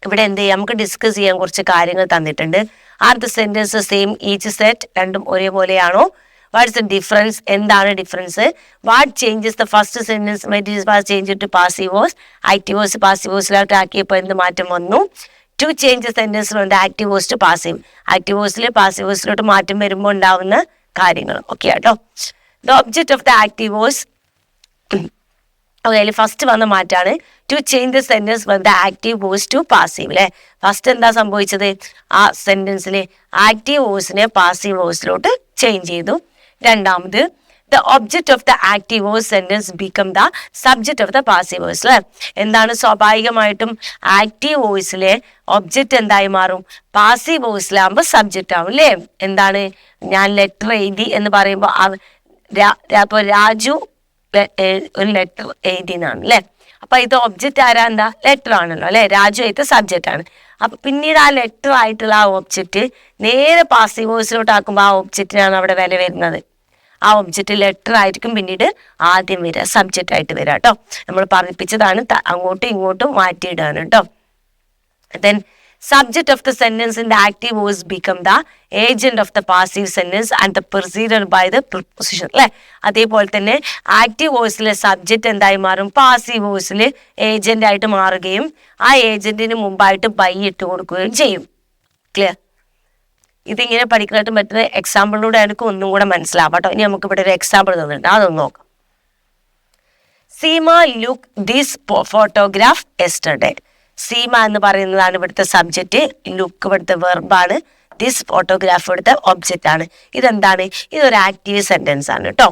Speaker 1: ഇവിടെ എന്ത് ചെയ്യാം, നമുക്ക് ഡിസ്കസ് ചെയ്യാൻ കുറച്ച് കാര്യങ്ങൾ തന്നിട്ടുണ്ട്. Are the sentence same each set? രണ്ടും ഒരേപോലെയാണോ? What's the difference? എന്താണ് difference? What changes the first sentence when it was change to passive voice? Active voice passive വോയിസിലോട്ട് ആക്കിയപ്പോൾ എന്ത് മാറ്റം വന്നു? To change sentence from the active voice to passive. Active വോയിസിൽ passive വോയിസിലോട്ട് മാറ്റം വരുമ്പോൾ ഉണ്ടാവുന്ന കാര്യങ്ങൾ ഓക്കെ കേട്ടോ. The object of the active voice. അതിൽ ഫസ്റ്റ് വന്ന മാറ്റാണ് to change the sentence from the active voice to passive അല്ലെ. ഫസ്റ്റ് എന്താ സംഭവിച്ചത്, ആ സെന്റൻസിലെ ആക്റ്റീവ് വോയിസിനെ പാസീവ് വോയിസിലോട്ട് ചേഞ്ച് ചെയ്തു. രണ്ടാമത് the object of the active voice sentence become the subject of the passive voice അല്ലെ. എന്താണ്, സ്വാഭാവികമായിട്ടും ആക്റ്റീവ് വോയിസിലെ ഒബ്ജക്റ്റ് എന്തായി മാറും, പാസീവ് വോയിസിലാകുമ്പോൾ സബ്ജക്റ്റ് ആവും അല്ലേ. എന്താണ്, ഞാൻ ലെറ്റർ എഴുതി എന്ന് പറയുമ്പോൾ അപ്പോൾ രാജു ഒരു ലെറ്റർ എഴുതിയെന്നാണ് അല്ലെ. അപ്പൊ ഇത് ഒബ്ജക്റ്റ് ആരാ, എന്താ ലെറ്റർ ആണല്ലോ അല്ലെ. രാജു ആയിട്ട് സബ്ജക്റ്റ് ആണ്. അപ്പൊ പിന്നീട് ആ ലെറ്റർ ആയിട്ടുള്ള ആ ഒബ്ജക്റ്റ് നേരെ പാസീവ് വോയിസിലോട്ട് ആക്കുമ്പോൾ ആ ഒബ്ജക്റ്റിനാണ് അവിടെ വില വരുന്നത്. ആ ഒബ്ജക്റ്റ് ലെറ്റർ ആയിരിക്കും പിന്നീട് ആദ്യം വരിക, സബ്ജക്റ്റ് ആയിട്ട് വരിക കേട്ടോ. നമ്മൾ പറഞ്ഞിപ്പിച്ചതാണ്, അങ്ങോട്ടും ഇങ്ങോട്ടും മാറ്റിയിടാണ് കേട്ടോ. Then subject of the sentence in the active voice become the agent of the passive sentence and the preceded by the preposition അല്ലെ. അതേപോലെ തന്നെ ആക്റ്റീവ് വോയിസിലെ സബ്ജക്റ്റ് എന്തായി മാറും, പാസീവ് വോയിസിൽ ഏജന്റ് ആയിട്ട് മാറുകയും ആ ഏജന്റിന് മുമ്പായിട്ട് ബൈ ഇട്ട് കൊടുക്കുകയും ചെയ്യും. ക്ലിയർ? ഇതിങ്ങനെ പഠിക്കാനായിട്ട് പറ്റുന്ന എക്സാമ്പിളിലൂടെ എനിക്ക് ഒന്നും കൂടെ മനസ്സിലാവാം കേട്ടോ. ഇനി നമുക്ക് ഇവിടെ ഒരു എക്സാമ്പിൾ തന്നിട്ടുണ്ട്, അതൊന്ന് നോക്കാം. Seema look this photograph yesterday. Seema എന്ന് പറയുന്നതാണ് ഇവിടുത്തെ സബ്ജക്റ്റ്, ലുക്ക് ഇവിടുത്തെ വെർബാണ്, ദിസ് ഫോട്ടോഗ്രാഫ് ഇവിടുത്തെ ഒബ്ജക്റ്റ് ആണ്. ഇതെന്താണ്? ഇതൊരു ആക്റ്റീവ് സെന്റൻസ് ആണ് കേട്ടോ.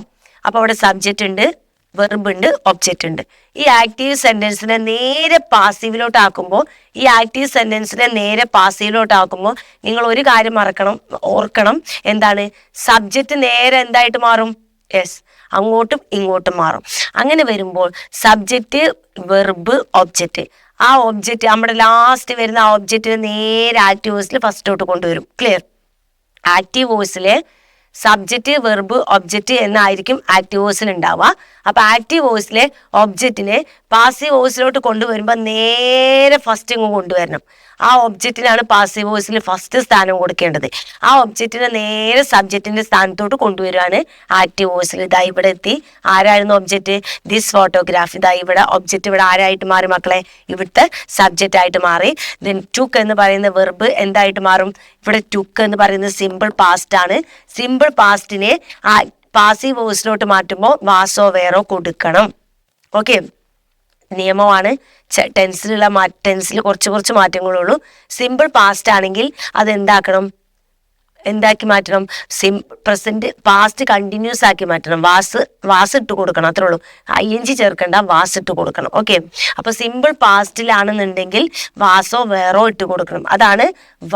Speaker 1: അപ്പൊ അവിടെ സബ്ജക്റ്റ് ഉണ്ട്, വെർബ് ഉണ്ട്, ഒബ്ജക്റ്റ് ഉണ്ട്. ഈ ആക്റ്റീവ് സെന്റൻസിനെ നേരെ പാസീവിലോട്ടാക്കുമ്പോൾ നിങ്ങൾ ഒരു കാര്യം ഓർക്കണം, എന്താണ്? സബ്ജക്റ്റ് നേരെ എന്തായിട്ട് മാറും? യെസ്, അങ്ങോട്ടും ഇങ്ങോട്ടും മാറും. അങ്ങനെ വരുമ്പോൾ സബ്ജക്റ്റ്, വെർബ്, ഒബ്ജക്റ്റ്, ആ ഒബ്ജക്റ്റ് നമ്മുടെ ലാസ്റ്റ് വരുന്ന ആ ഒബ്ജക്റ്റിന് നേരെ ആക്റ്റീവ് വോയിസിൽ ഫസ്റ്റോട്ട് കൊണ്ടുവരും. ക്ലിയർ? ആക്റ്റീവ് വോയിസിലെ സബ്ജക്റ്റ്, വെർബ്, ഒബ്ജക്റ്റ് എന്നായിരിക്കും ആക്റ്റീവ് വോയിസിൽ ഉണ്ടാവുക. അപ്പൊ ആക്റ്റീവ് വോയിസിലെ ഒബ്ജക്റ്റിനെ പാസീവ് വോയിസിലോട്ട് കൊണ്ടുവരുമ്പോൾ നേരെ ഫസ്റ്റ് ഇങ്ങ് കൊണ്ടുവരണം. ആ ഒബ്ജക്റ്റിനാണ് പാസീവ് വോയിസിൽ ഫസ്റ്റ് സ്ഥാനം കൊടുക്കേണ്ടത്. ആ ഒബ്ജക്റ്റിനെ നേരെ സബ്ജക്റ്റിന്റെ സ്ഥാനത്തോട്ട് കൊണ്ടുവരുവാണ് ആക്റ്റീവ് വോയിസിൽ. ഇതാ ഇവിടെ എത്തി. ആരായിരുന്നു ഒബ്ജക്റ്റ്? This photograph. ഇതാ ഇവിടെ ഒബ്ജക്റ്റ് ഇവിടെ ആരായിട്ട് മാറി മക്കളെ? ഇവിടുത്തെ സബ്ജക്റ്റ് ആയിട്ട് മാറി. ദെൻ ടുക്ക് എന്ന് പറയുന്ന വെർബ് എന്തായിട്ട് മാറും? ഇവിടെ ടുക്ക് എന്ന് പറയുന്നത് സിമ്പിൾ പാസ്റ്റ് ആണ്. സിമ്പിൾ പാസ്റ്റിനെ പാസീവ് വോയിസിലോട്ട് മാറ്റുമ്പോൾ വാസോ വേറോ കൊടുക്കണം. ഓക്കെ, നിയമമാണ്. ടെൻസിൽ കുറച്ച് മാറ്റങ്ങളുള്ളൂ. സിമ്പിൾ പാസ്റ്റ് ആണെങ്കിൽ അത് എന്താക്കി മാറ്റണം? പ്രസന്റ് പാസ്റ്റ് കണ്ടിന്യൂസ് ആക്കി മാറ്റണം. വാസ് ഇട്ട് കൊടുക്കണം, അത്രേ ഉള്ളൂ. ING ചേർക്കണ്ട, വാസ് ഇട്ട് കൊടുക്കണം. ഓക്കെ, അപ്പൊ സിമ്പിൾ പാസ്റ്റിലാണെന്നുണ്ടെങ്കിൽ വാസോ വേറോ ഇട്ട് കൊടുക്കണം. അതാണ്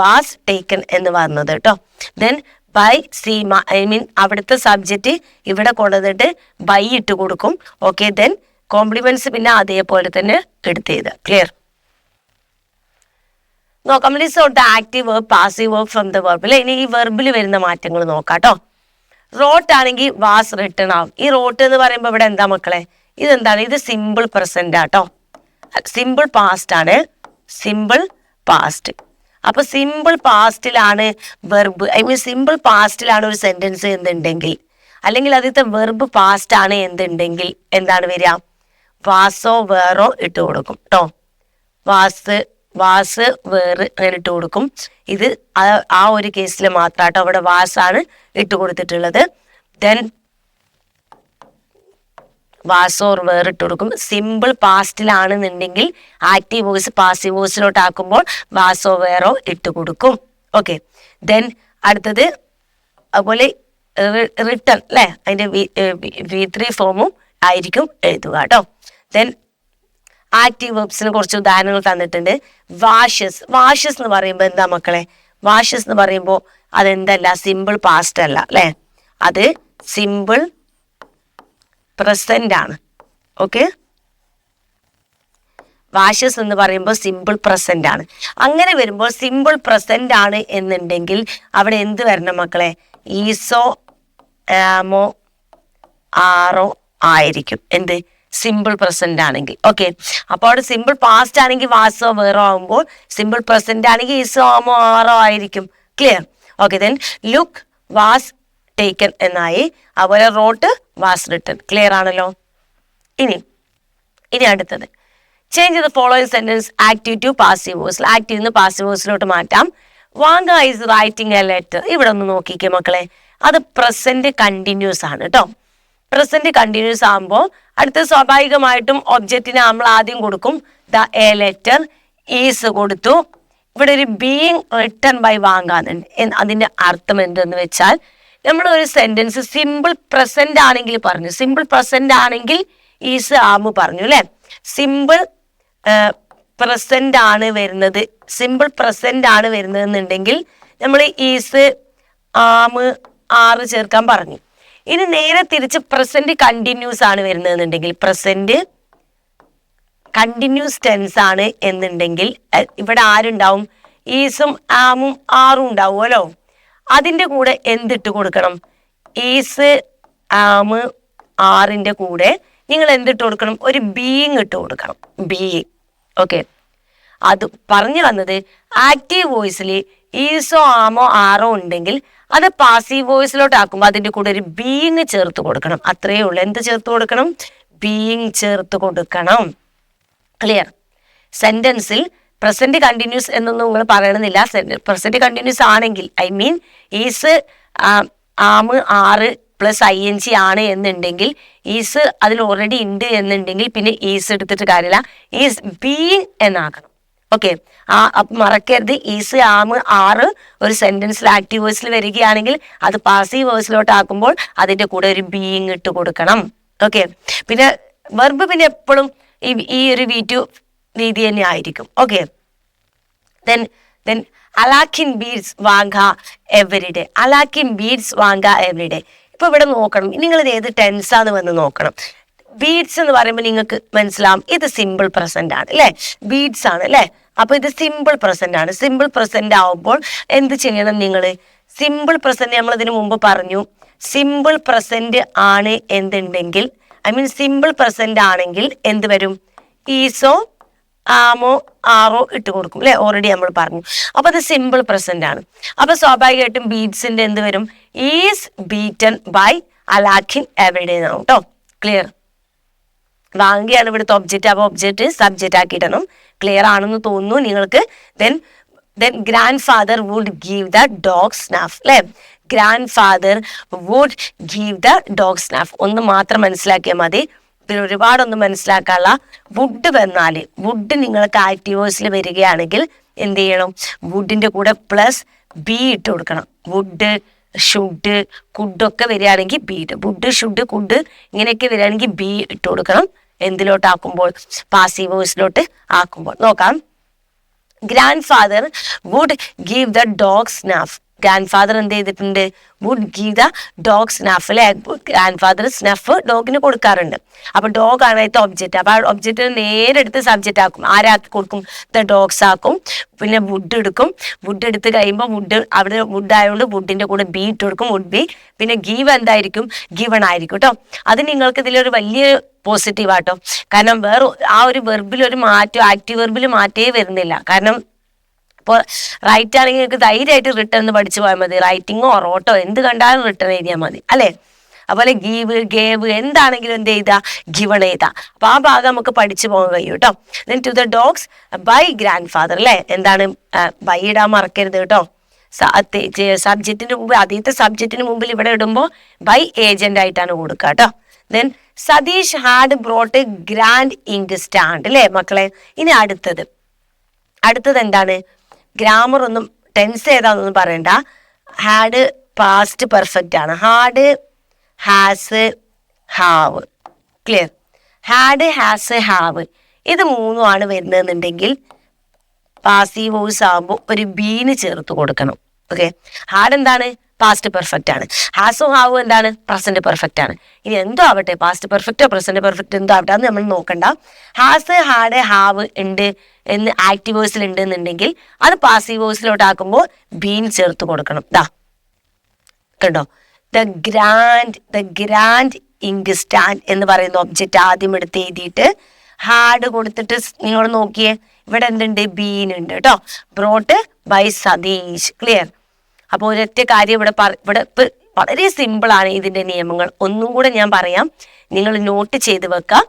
Speaker 1: വാസ് ടേക്കൺ എന്ന് പറഞ്ഞത് കേട്ടോ. ദെൻ ബൈ സീമ, അവിടുത്തെ സബ്ജക്റ്റ് ഇവിടെ കൊണ്ടുവന്നിട്ട് ബൈ ഇട്ട് കൊടുക്കും. ഓക്കെ, ദെൻ കോംപ്ലിമെന്റ്സ് പിന്നെ അതേപോലെ തന്നെ എടുത്ത്. ക്ലിയർ? നോക്കാം. List the active verb, passive verb from the verb അല്ലെ. ഇനി ഈ വെർബിൽ വരുന്ന മാറ്റങ്ങൾ നോക്കാട്ടോ. റോട്ട് ആണെങ്കിൽ വാസ് റിട്ടൺ ആവും. ഈ റോട്ട് എന്ന് പറയുമ്പോൾ ഇവിടെ എന്താ മക്കളെ? ഇതെന്താണ്? ഇത് സിമ്പിൾ പ്രസന്റ് ആട്ടോ. സിമ്പിൾ പാസ്റ്റ് ആണ്, സിമ്പിൾ പാസ്റ്റ്. അപ്പൊ സിമ്പിൾ പാസ്റ്റിലാണ് വെർബ്, സിമ്പിൾ പാസ്റ്റിലാണ് ഒരു സെന്റൻസ് എന്തുണ്ടെങ്കിൽ, അല്ലെങ്കിൽ അതിലത്തെ വെർബ് പാസ്റ്റ് ആണ് എന്തുണ്ടെങ്കിൽ എന്താണ് വരിക? വാസോ വേറോ ഇട്ട് കൊടുക്കും കേട്ടോ. വാസ് വേറ് അങ്ങനെ ഇട്ട് കൊടുക്കും. ഇത് ആ ഒരു കേസിൽ മാത്രാട്ടോ അവിടെ വാസാണ് ഇട്ട് കൊടുത്തിട്ടുള്ളത്. ദെൻ വാസോർ വേർ ഇട്ട് കൊടുക്കും. സിമ്പിൾ പാസ്റ്റിലാണെന്നുണ്ടെങ്കിൽ ആക്റ്റീവ് വോയിസ് പാസീവ് വോയിസിലോട്ട് ആക്കുമ്പോൾ വാസോ വേറോ ഇട്ട് കൊടുക്കും. ഓക്കെ, ദെൻ അടുത്തത് അതുപോലെ റിട്ടൺ അല്ലെ, അതിന്റെ V3 ഫോമും ആയിരിക്കും എഴുതുക കേട്ടോ. ദെൻ ആക്റ്റീവ് വെർബ്സിന് കുറച്ച് ഉദാഹരണങ്ങൾ തന്നിട്ടുണ്ട്. വാഷസ് എന്ന് പറയുമ്പോൾ എന്താ മക്കളെ? വാഷസ് എന്ന് പറയുമ്പോൾ അതെന്തല്ല? സിമ്പിൾ പാസ്റ്റ് അല്ല അല്ലെ, അത് സിമ്പിൾ പ്രസന്റ് ആണ്. ഓക്കെ, വാഷസ് എന്ന് പറയുമ്പോൾ സിമ്പിൾ പ്രസന്റ് ആണ്. അങ്ങനെ വരുമ്പോൾ സിമ്പിൾ പ്രസന്റ് ആണ് എന്നുണ്ടെങ്കിൽ അവിടെ എന്ത് വരണം മക്കളെ? ഈസോ, ആമോ, ആറോ ആയിരിക്കും. എന്ത്? സിമ്പിൾ പ്രസന്റ് ആണെങ്കിൽ. ഓക്കെ, അപ്പോൾ അവിടെ സിമ്പിൾ പാസ്റ്റ് ആണെങ്കിൽ വാസോ വേറോ ആകുമ്പോൾ സിമ്പിൾ പ്രസന്റ് ആണെങ്കിൽ ഈസോ, ആമോ, ആറോ ആയിരിക്കും. Clear? Okay, then look was taken എന്നായി. അതുപോലെ റോട്ട് വാസ് റിട്ടൺ. ക്ലിയർ ആണല്ലോ? ഇനി അടുത്തത് change the following sentence active to passive voice. Active നിന്ന് പാസീവ് വോയിസിലോട്ട് മാറ്റാം. Vanka is writing a letter. ഇവിടെ ഒന്ന് നോക്കിക്കേ മക്കളെ, അത് പ്രസന്റ് കണ്ടിന്യൂസ് ആണ് കേട്ടോ. പ്രസന്റ് കണ്ടിന്യൂസ് ആകുമ്പോൾ അടുത്ത സ്വാഭാവികമായിട്ടും ഒബ്ജക്റ്റിന് നമ്മൾ ആദ്യം കൊടുക്കും. ദ എ ലെറ്റർ ഈസ് കൊടുത്തു. ഇവിടെ ഒരു ബീയിങ് റിട്ടൺ ബൈ വാങ്ങാന്നുണ്ട്. അതിന്റെ അർത്ഥം എന്തെന്ന് വെച്ചാൽ നമ്മൾ ഒരു സെന്റൻസ് സിമ്പിൾ പ്രസന്റ് ആണെങ്കിൽ പറഞ്ഞു, സിമ്പിൾ പ്രസന്റ് ആണെങ്കിൽ ഈസ് ആമു പറഞ്ഞു അല്ലെ. സിമ്പിൾ പ്രസന്റ് ആണ് വരുന്നത്, സിമ്പിൾ പ്രസന്റ് ആണ് വരുന്നതെന്നുണ്ടെങ്കിൽ നമ്മൾ ഈസ്, ആമ്, ആറ് ചേർക്കാൻ പറഞ്ഞു. ഇനി നേരെ തിരിച്ച് പ്രസന്റ് കണ്ടിന്യൂസ് ആണ് വരുന്നതെന്നുണ്ടെങ്കിൽ, പ്രസന്റ് കണ്ടിന്യൂസ് ടെൻസ് ആണ് എന്നുണ്ടെങ്കിൽ ഇവിടെ ആരുണ്ടാവും? ഈസും ആമും ആറും ഉണ്ടാവുമല്ലോ. അതിൻ്റെ കൂടെ എന്തിട്ട് കൊടുക്കണം? ഈസ്, ആമ് ആറിന്റെ കൂടെ നിങ്ങൾ എന്തിട്ട് കൊടുക്കണം? ഒരു ബീയിങ് ഇട്ട് കൊടുക്കണം. ബീയിങ്. ഓക്കെ, അത് പറഞ്ഞു വന്നത് ആക്റ്റീവ് വോയിസിൽ ഈസോ ആമോ ആറോ ഉണ്ടെങ്കിൽ അത് പാസീവ് വോയിസിലോട്ട് ആക്കുമ്പോൾ അതിന്റെ കൂടെ ഒരു ബീയിങ് ചേർത്ത് കൊടുക്കണം. അത്രയേ ഉള്ളൂ. എന്ത് ചേർത്ത് കൊടുക്കണം? ബീയിങ് ചേർത്ത് കൊടുക്കണം. ക്ലിയർ? സെന്റൻസിൽ പ്രസന്റ് കണ്ടിന്യൂസ് എന്നൊന്നും നിങ്ങൾ പറയണമെന്നില്ല. പ്രസന്റ് കണ്ടിന്യൂസ് ആണെങ്കിൽ ഐ മീൻ ഈസ് ആമ് ആറ് പ്ലസ് ING ആണ് എന്നുണ്ടെങ്കിൽ ഈസ് അതിൽ ഓൾറെഡി ഉണ്ട് എന്നുണ്ടെങ്കിൽ പിന്നെ ഈസ് എടുത്തിട്ട് കാര്യമില്ല, ഈസ് ബീയിങ് എന്നാക്കണം. ഓക്കെ, മറക്കരുത്. ഈസ് ആമ് ആറ് ഒരു സെന്റൻസിൽ ആക്റ്റീവ് വോയിസിൽ വരികയാണെങ്കിൽ അത് പാസീവ് വോയിസിലോട്ട് ആക്കുമ്പോൾ അതിന്റെ കൂടെ ഒരു ബീയിങ് ഇട്ട് കൊടുക്കണം. ഓക്കെ, പിന്നെ വെർബ് പിന്നെ എപ്പോഴും ഈ ഒരു V2 രീതി തന്നെ ആയിരിക്കും. Okay, then Alyakhin beats Vanka everyday. Alyakhin beats Vanka everyday. ഇപ്പൊ ഇവിടെ നോക്കണം, നിങ്ങൾ ഇത് ഏത് ടെൻസാന്ന് വന്ന് നോക്കണം. ബീഡ്സ് എന്ന് പറയുമ്പോൾ നിങ്ങൾക്ക് മനസ്സിലാവും ഇത് സിമ്പിൾ പ്രസന്റ് ആണ് അല്ലെ, ബീഡ്സ് ആണ് അല്ലെ. അപ്പൊ ഇത് സിമ്പിൾ പ്രസന്റ് ആണ്. സിമ്പിൾ പ്രസന്റ് ആവുമ്പോൾ എന്ത് ചെയ്യണം നിങ്ങൾ? സിമ്പിൾ പ്രസന്റ് നമ്മൾ ഇതിനു മുമ്പ് പറഞ്ഞു, സിമ്പിൾ പ്രസന്റ് ആണ് എന്തുണ്ടെങ്കിൽ ഐ മീൻ സിമ്പിൾ പ്രസന്റ് ആണെങ്കിൽ എന്ത് വരും? ഈസോ ആമോ ആറോ ഇട്ട് കൊടുക്കും അല്ലെ, ഓൾറെഡി നമ്മൾ പറഞ്ഞു. അപ്പൊ അത് സിമ്പിൾ പ്രസന്റ് ആണ്. അപ്പൊ സ്വാഭാവികമായിട്ടും ബീഡ്സിന്റെ എന്ത് വരും? ഈസ് ബീറ്റൻ ബൈ അലാഖിൻ എവരിഡേ എന്നാവും കേട്ടോ. ക്ലിയർ? വാങ്ങിയാണ് ഇവിടുത്തെ ഒബ്ജക്റ്റ്. അപ്പൊ ഒബ്ജക്റ്റ് സബ്ജക്റ്റ് ആക്കിയിടണം. ക്ലിയർ ആണെന്ന് തോന്നുന്നു നിങ്ങൾക്ക്. then grandfather would give the dog snuff അല്ലെ. grandfather would give the dog snuff. ഒന്ന് മാത്രം മനസ്സിലാക്കിയാൽ മതി, പിന്നെ ഒരുപാടൊന്നും മനസ്സിലാക്കാനുള്ള. വുഡ് വന്നാല്, വുഡ് നിങ്ങൾക്ക് ആക്റ്റീവ് വോയിസിൽ വരികയാണെങ്കിൽ എന്ത് ചെയ്യണം? വുഡിന്റെ കൂടെ പ്ലസ് ബി ഇട്ട് കൊടുക്കണം. വുഡ്, ഷുഡ്, കുഡൊക്കെ വരികയാണെങ്കിൽ ബി ഇട്ട്, വുഡ് ഷുഡ് കുഡ് ഇങ്ങനെയൊക്കെ വരികയാണെങ്കിൽ ബി ഇട്ട് കൊടുക്കണം. എന്തിലോട്ടാക്കുമ്പോൾ? പാസീവ് വോയിസിലോട്ട് ആക്കുമ്പോൾ. നോക്കാം. Grandfather would give the dog snuff. Grandfather എന്ത് ചെയ്തിട്ടുണ്ട്? Would give the dog snuff അല്ലെ. ഗ്രാൻഡ് ഫാദർ സ്നഫ് ഡോഗിന് കൊടുക്കാറുണ്ട്. അപ്പൊ ഡോഗ് ആണ് അതിന്റെ ഒബ്ജക്റ്റ്. അപ്പൊ ആ ഒബ്ജക്റ്റ് നേരെടുത്ത് സബ്ജക്റ്റ് ആക്കും. ആരാക്കി കൊടുക്കും? ദ ഡോഗ്സ് ആക്കും. പിന്നെ വുഡ് എടുക്കും. വുഡ് എടുത്ത് കഴിയുമ്പോൾ വുഡ് അവിടെ വുഡ് ആയതുകൊണ്ട് വുഡിന്റെ കൂടെ ബി ഇട്ട് കൊടുക്കും, വുഡ് ബി. പിന്നെ ഗീവ് എന്തായിരിക്കും? ഗിവൺ ആയിരിക്കും കേട്ടോ. അത് നിങ്ങൾക്ക് ഇതിലൊരു വലിയ പോസിറ്റീവ് ആട്ടോ. കാരണം വേറെ ആ ഒരു വെർബിൽ ഒരു മാറ്റം, ആക്റ്റീവ് വെർബിൽ മാറ്റേ വരുന്നില്ല. കാരണം ഇപ്പോൾ റൈറ്റ് ആണെങ്കിൽ നിങ്ങൾക്ക് ധൈര്യമായിട്ട് റിട്ടേൺ എന്ന് പഠിച്ചു പോയാൽ മതി. റൈറ്റിങ്ങോ റോട്ടോ എന്ത് കണ്ടാലും റിട്ടേൺ എഴുതിയാൽ മതി അല്ലേ. അതുപോലെ ഗീവ്, ഗേവ് എന്താണെങ്കിലും എന്ത് ചെയ്താ? ഗിവൺ എഴുതാ. അപ്പൊ ആ ഭാഗം നമുക്ക് പഠിച്ചു പോകാൻ കഴിയും കേട്ടോ. Then to the dogs by grandfather അല്ലെ. എന്താണ് ബൈ ഇടാൻ മറക്കരുത് കേട്ടോ. സബ്ജക്റ്റിന് മുമ്പ്, ആദ്യത്തെ സബ്ജക്റ്റിന് മുമ്പിൽ ഇവിടെ ഇടുമ്പോൾ ബൈ ഏജന്റ് ആയിട്ടാണ് കൊടുക്കുക കേട്ടോ. Then Satheesh had brought grand ink stand അല്ലെ മക്കളെ. ഇനി അടുത്തത് എന്താണ്? ഗ്രാമർ ഒന്നും ടെൻസ് ഏതാണെന്നൊന്നും പറയണ്ട. ഹാഡ് പാസ്റ്റ് പെർഫെക്റ്റ് ആണ്. Had, has, have. Clear? Had, has, have ഇത് മൂന്നും ആണ് വരുന്നതെന്നുണ്ടെങ്കിൽ പാസീവ് വോയിസ് ആകുമ്പോൾ ഒരു ബീന് ചേർത്ത് കൊടുക്കണം. ഓക്കെ, ഹാഡ് എന്താണ്? പാസ്റ്റ് പെർഫെക്റ്റ് ആണ്. ഹാസും ഹാവും എന്താണ്? പ്രസന്റ് പെർഫെക്റ്റ് ആണ്. ഇനി എന്തോ ആവട്ടെ, പാസ്റ്റ് പെർഫെക്റ്റോ പ്രസന്റ് പെർഫെക്റ്റ് എന്തോ ആവട്ടെ, അത് നമ്മൾ നോക്കണ്ട. ഹാസ്, ഹാഡ്, ഹാവ് ഉണ്ട് എന്ന് ആക്റ്റീവ് വോയിസിൽ ഉണ്ട് എന്നുണ്ടെങ്കിൽ അത് പാസീവ് വോയിസിലോട്ട് ആക്കുമ്പോൾ ബീൻ ചേർത്ത് കൊടുക്കണം. ദാ കണ്ടോ, ദ ഗ്രാൻഡ് ഇങ്ക് സ്റ്റാൻഡ് എന്ന് പറയുന്ന ഒബ്ജക്റ്റ് ആദ്യം എടുത്ത് എഴുതിയിട്ട് ഹാഡ് കൊടുത്തിട്ട് നിങ്ങൾ നോക്കിയേ, ഇവിടെ എന്തുണ്ട്? ബീൻ ഉണ്ട് കേട്ടോ. Brought by Satheesh. ക്ലിയർ? അപ്പൊ ഒരൊറ്റ കാര്യം ഇവിടെ ഇപ്പൊ വളരെ സിമ്പിൾ ആണ് ഇതിന്റെ നിയമങ്ങൾ. ഒന്നും കൂടെ ഞാൻ പറയാം, നിങ്ങൾ നോട്ട് ചെയ്ത് വെക്കുക.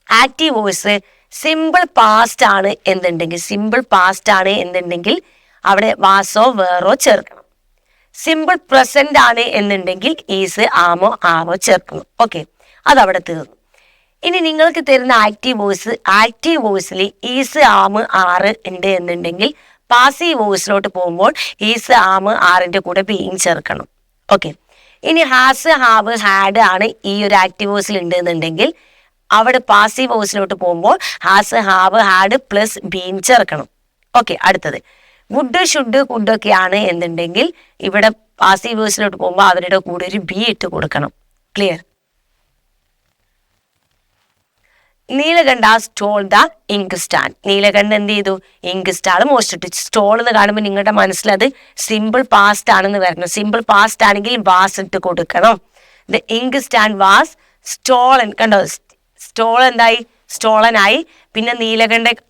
Speaker 1: ആക്റ്റീവ് വോയിസ് സിമ്പിൾ പാസ്റ്റ് ആണ് എന്നുണ്ടെങ്കിൽ അവിടെ വാസോ വേറോ ചേർക്കണം. സിമ്പിൾ പ്രസന്റ് ആണ് എന്നുണ്ടെങ്കിൽ ഈസ് ആമോ ആവോ ചേർക്കണം. ഓക്കെ, അതവിടെ തീർന്നു. ഇനി നിങ്ങൾക്ക് തരുന്ന ആക്റ്റീവ് വോയിസിൽ ഈസ് ആമ് ആറ് ഉണ്ട് എന്നുണ്ടെങ്കിൽ പാസീവ് വോയിസിലോട്ട് പോകുമ്പോൾ ഈസ് ആമ് ആറിന്റെ കൂടെ ബീയിങ് ചേർക്കണം. ഓക്കെ, ഇനി ഹാസ്, ഹാവ്, ഹാഡ് ആണ് ഈ ഒരു ആക്റ്റീവ് വോയിസിൽ ഉണ്ട് എന്നുണ്ടെങ്കിൽ അവിടെ പാസീവ് വോയിസിലോട്ട് പോകുമ്പോൾ has, have, had plus being ചേർക്കണം. ഓക്കെ, അടുത്തത് വുഡ്, ഷുഡ്, കുഡൊക്കെ ആണ് എന്നുണ്ടെങ്കിൽ ഇവിടെ പാസീവ് വോയിസിലോട്ട് പോകുമ്പോൾ അവരുടെ കൂടെ ഒരു ബി ഇട്ട് കൊടുക്കണം. Clear? Neelakanta stole the ink stand. Neelakanta എന്ത് ചെയ്തു? ഇങ്ക് സ്റ്റാൾ മോഷ്ടിച്ചു. സ്റ്റോൾ എന്ന് കാണുമ്പോൾ നിങ്ങളുടെ മനസ്സിലത് സിമ്പിൾ പാസ്റ്റ് ആണെന്ന് വരണം. സിമ്പിൾ പാസ്റ്റ് ആണെങ്കിൽ വാസ് ഇട്ട് കൊടുക്കണം. The ink stand was stolen. കണ്ടോ, സ്റ്റോൾ എന്തായി, സ്റ്റോളനായി. പിന്നെ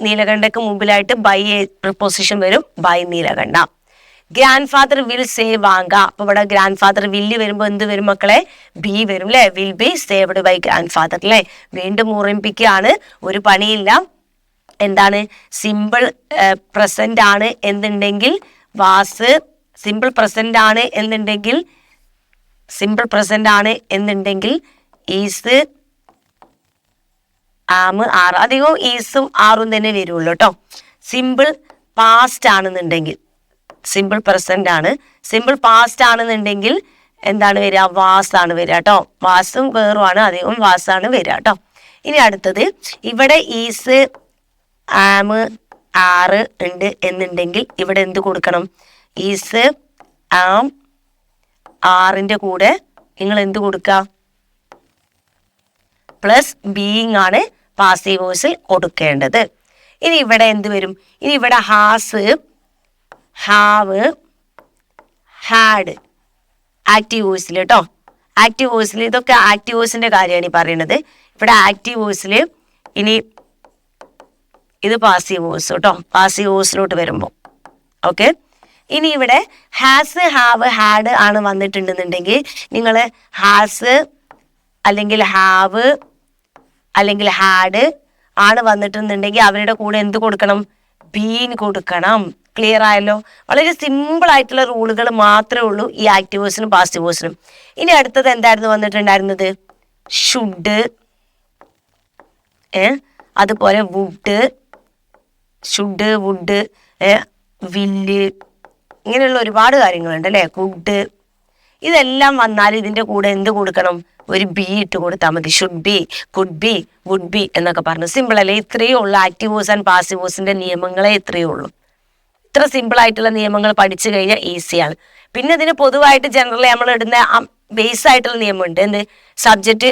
Speaker 1: നീലകണ്ഠക്ക് മുമ്പിലായിട്ട് ബൈ പ്രിപ്പോസിഷൻ വരും, by Neelakanta. Grandfather will save Vanka. അപ്പൊ ഇവിടെ ഗ്രാൻഡ് ഫാദർ വില്ല് വരുമ്പോ എന്ത് വരും മക്കളെ, ബി വരും അല്ലെ. Will be saved by grandfather അല്ലെ. വീണ്ടും ഓർമ്മിപ്പിക്കുകയാണ്, ഒരു പണിയില്ല. എന്താണ്, സിമ്പിൾ പ്രസന്റ് ആണ് എന്നുണ്ടെങ്കിൽ വാസ്, സിമ്പിൾ പ്രസന്റ് ആണ് എന്നുണ്ടെങ്കിൽ ഈസ്, ആം, ആർ. അധികവും ഈസും ആറും തന്നെ വരുള്ളൂ കേട്ടോ. സിമ്പിൾ പാസ്റ്റ് ആണെന്നുണ്ടെങ്കിൽ, സിമ്പിൾ പ്രസന്റ് ആണ്, സിമ്പിൾ പാസ്റ്റ് ആണെന്നുണ്ടെങ്കിൽ എന്താണ് വരിക, വാസ് ആണ് വരിക കേട്ടോ. വാസും വേറുമാണ്, അധികവും വാസാണ് വരിക കേട്ടോ. ഇനി അടുത്തത്, ഇവിടെ ഈസ്, ആം, ആറ് ഉണ്ട് എന്നുണ്ടെങ്കിൽ ഇവിടെ എന്ത് കൊടുക്കണം, ഈസ്, ആം, ആറിന്റെ കൂടെ നിങ്ങൾ എന്ത് കൊടുക്കുക, പ്ലസ് ബീയിങ് ആണ് പാസീവ് വോയിസിൽ കൊടുക്കേണ്ടത്. ഇനി ഇവിടെ എന്ത് വരും, ഇനി ഇവിടെ ഹാസ്, ഹാവ്, ഹാഡ് ആക്റ്റീവ് വോയിസിൽ കേട്ടോ. ആക്റ്റീവ് വോയിസിൽ, ഇതൊക്കെ ആക്റ്റീവ് വോയിസിന്റെ കാര്യമാണ് ഈ പറയുന്നത്. ഇവിടെ ആക്റ്റീവ് വോയിസിൽ ഇനി ഇത് പാസീവ് വോയിസ് കേട്ടോ, പാസീവ് വോയിസിലോട്ട് വരുമ്പോൾ. ഓക്കെ, ഇനി ഇവിടെ ഹാസ്, ഹാവ്, ഹാഡ് ആണ് വന്നിട്ടുണ്ടെന്നുണ്ടെങ്കിൽ നിങ്ങൾ ഹാസ് അല്ലെങ്കിൽ ഹാവ് അല്ലെങ്കിൽ ഹാഡ് ആണ് വന്നിട്ടുണ്ടെങ്കിൽ അവരുടെ കൂടെ എന്ത് കൊടുക്കണം, ബീൻ കൊടുക്കണം. ക്ലിയർ ആയല്ലോ. വളരെ സിമ്പിൾ ആയിട്ടുള്ള റൂളുകൾ മാത്രമേ ഉള്ളൂ ഈ ആക്റ്റീവ് വോയിസിനും പാസീവ് വോയിസിനും. ഇനി അടുത്തത് എന്തായിരുന്നു വന്നിട്ടുണ്ടായിരുന്നത്, ഷുഡ്, അതുപോലെ വുഡ്, ഷുഡ്, വുഡ്, വില്ല്, ഇങ്ങനെയുള്ള ഒരുപാട് കാര്യങ്ങളുണ്ട് അല്ലെ. കുഡ്, ഇതെല്ലാം വന്നാൽ ഇതിന്റെ കൂടെ എന്ത് കൊടുക്കണം, ഒരു ബി ഇട്ട് കൊടുത്താൽ മതി. Should be, could be, would be എന്നൊക്കെ പറഞ്ഞു. സിമ്പിൾ അല്ലേ. ഇത്രയേ ഉള്ളൂ ആക്റ്റീവ് വോയിസ് ആൻഡ് പാസീവ് വോയിസിന്റെ നിയമങ്ങളെ ഇത്രയേ ഉള്ളൂ. ഇത്ര സിമ്പിൾ ആയിട്ടുള്ള നിയമങ്ങൾ പഠിച്ചു കഴിഞ്ഞാൽ ഈസിയാണ്. പിന്നെ ഇതിന് പൊതുവായിട്ട് ജനറലി നമ്മൾ ഇടുന്ന ബേസ് ആയിട്ടുള്ള നിയമമുണ്ട്. എന്ത്, സബ്ജക്റ്റ്,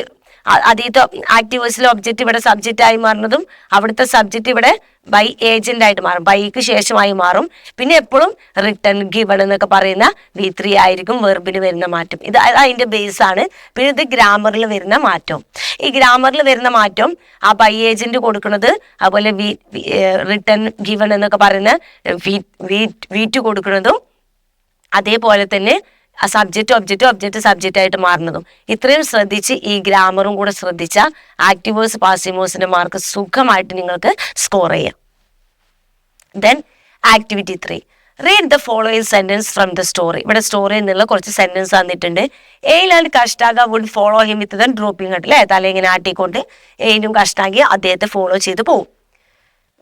Speaker 1: ആദ്യത്തെ ആക്റ്റീവ് വോയിസിലെ ഒബ്ജക്റ്റ് ഇവിടെ സബ്ജക്റ്റ് ആയി മാറുന്നതും അവിടുത്തെ സബ്ജക്റ്റ് ഇവിടെ ബൈ ഏജന്റ് ആയിട്ട് മാറും, ബൈക്ക് ശേഷമായി മാറും. പിന്നെ എപ്പോഴും റിട്ടൺ, ഗിവൺ എന്നൊക്കെ പറയുന്ന V3 ആയിരിക്കും വെർബിന് വരുന്ന മാറ്റം. ഇത് അതിന്റെ ബേസ് ആണ്. പിന്നെ ഇത് ഗ്രാമറിൽ വരുന്ന മാറ്റം. ഈ ഗ്രാമറിൽ വരുന്ന മാറ്റം ആ ബൈ ഏജന്റ് കൊടുക്കുന്നത്, അതുപോലെ റിട്ടൺ, ഗിവൺ എന്നൊക്കെ പറയുന്ന V2 കൊടുക്കുന്നതും, അതേപോലെ തന്നെ ആ സബ്ജക്റ്റ് ഒബ്ജക്റ്റ് സബ്ജക്റ്റ് ആയിട്ട് മാറുന്നതും. ഇത്രയും ശ്രദ്ധിച്ച് ഈ ഗ്രാമറും കൂടെ ശ്രദ്ധിച്ച ആക്റ്റീവ് വോയിസ് പാസീവ് വോയിസിന്റെ മാർക്ക് സുഖമായിട്ട് നിങ്ങൾക്ക് സ്കോർ ചെയ്യാം. Then activity 3, read the following sentence from the story. ഇവിടെ സ്റ്റോറി എന്നുള്ള കുറച്ച് സെന്റൻസ് തന്നിട്ടുണ്ട്. എയിൽ and Kashtanka would follow him with the dropping അല്ലേ, തല ഇങ്ങനെ ആട്ടിക്കൊണ്ട് എയിലും കഷ്ടാഗി അദ്ദേഹത്തെ ഫോളോ ചെയ്ത് പോകും.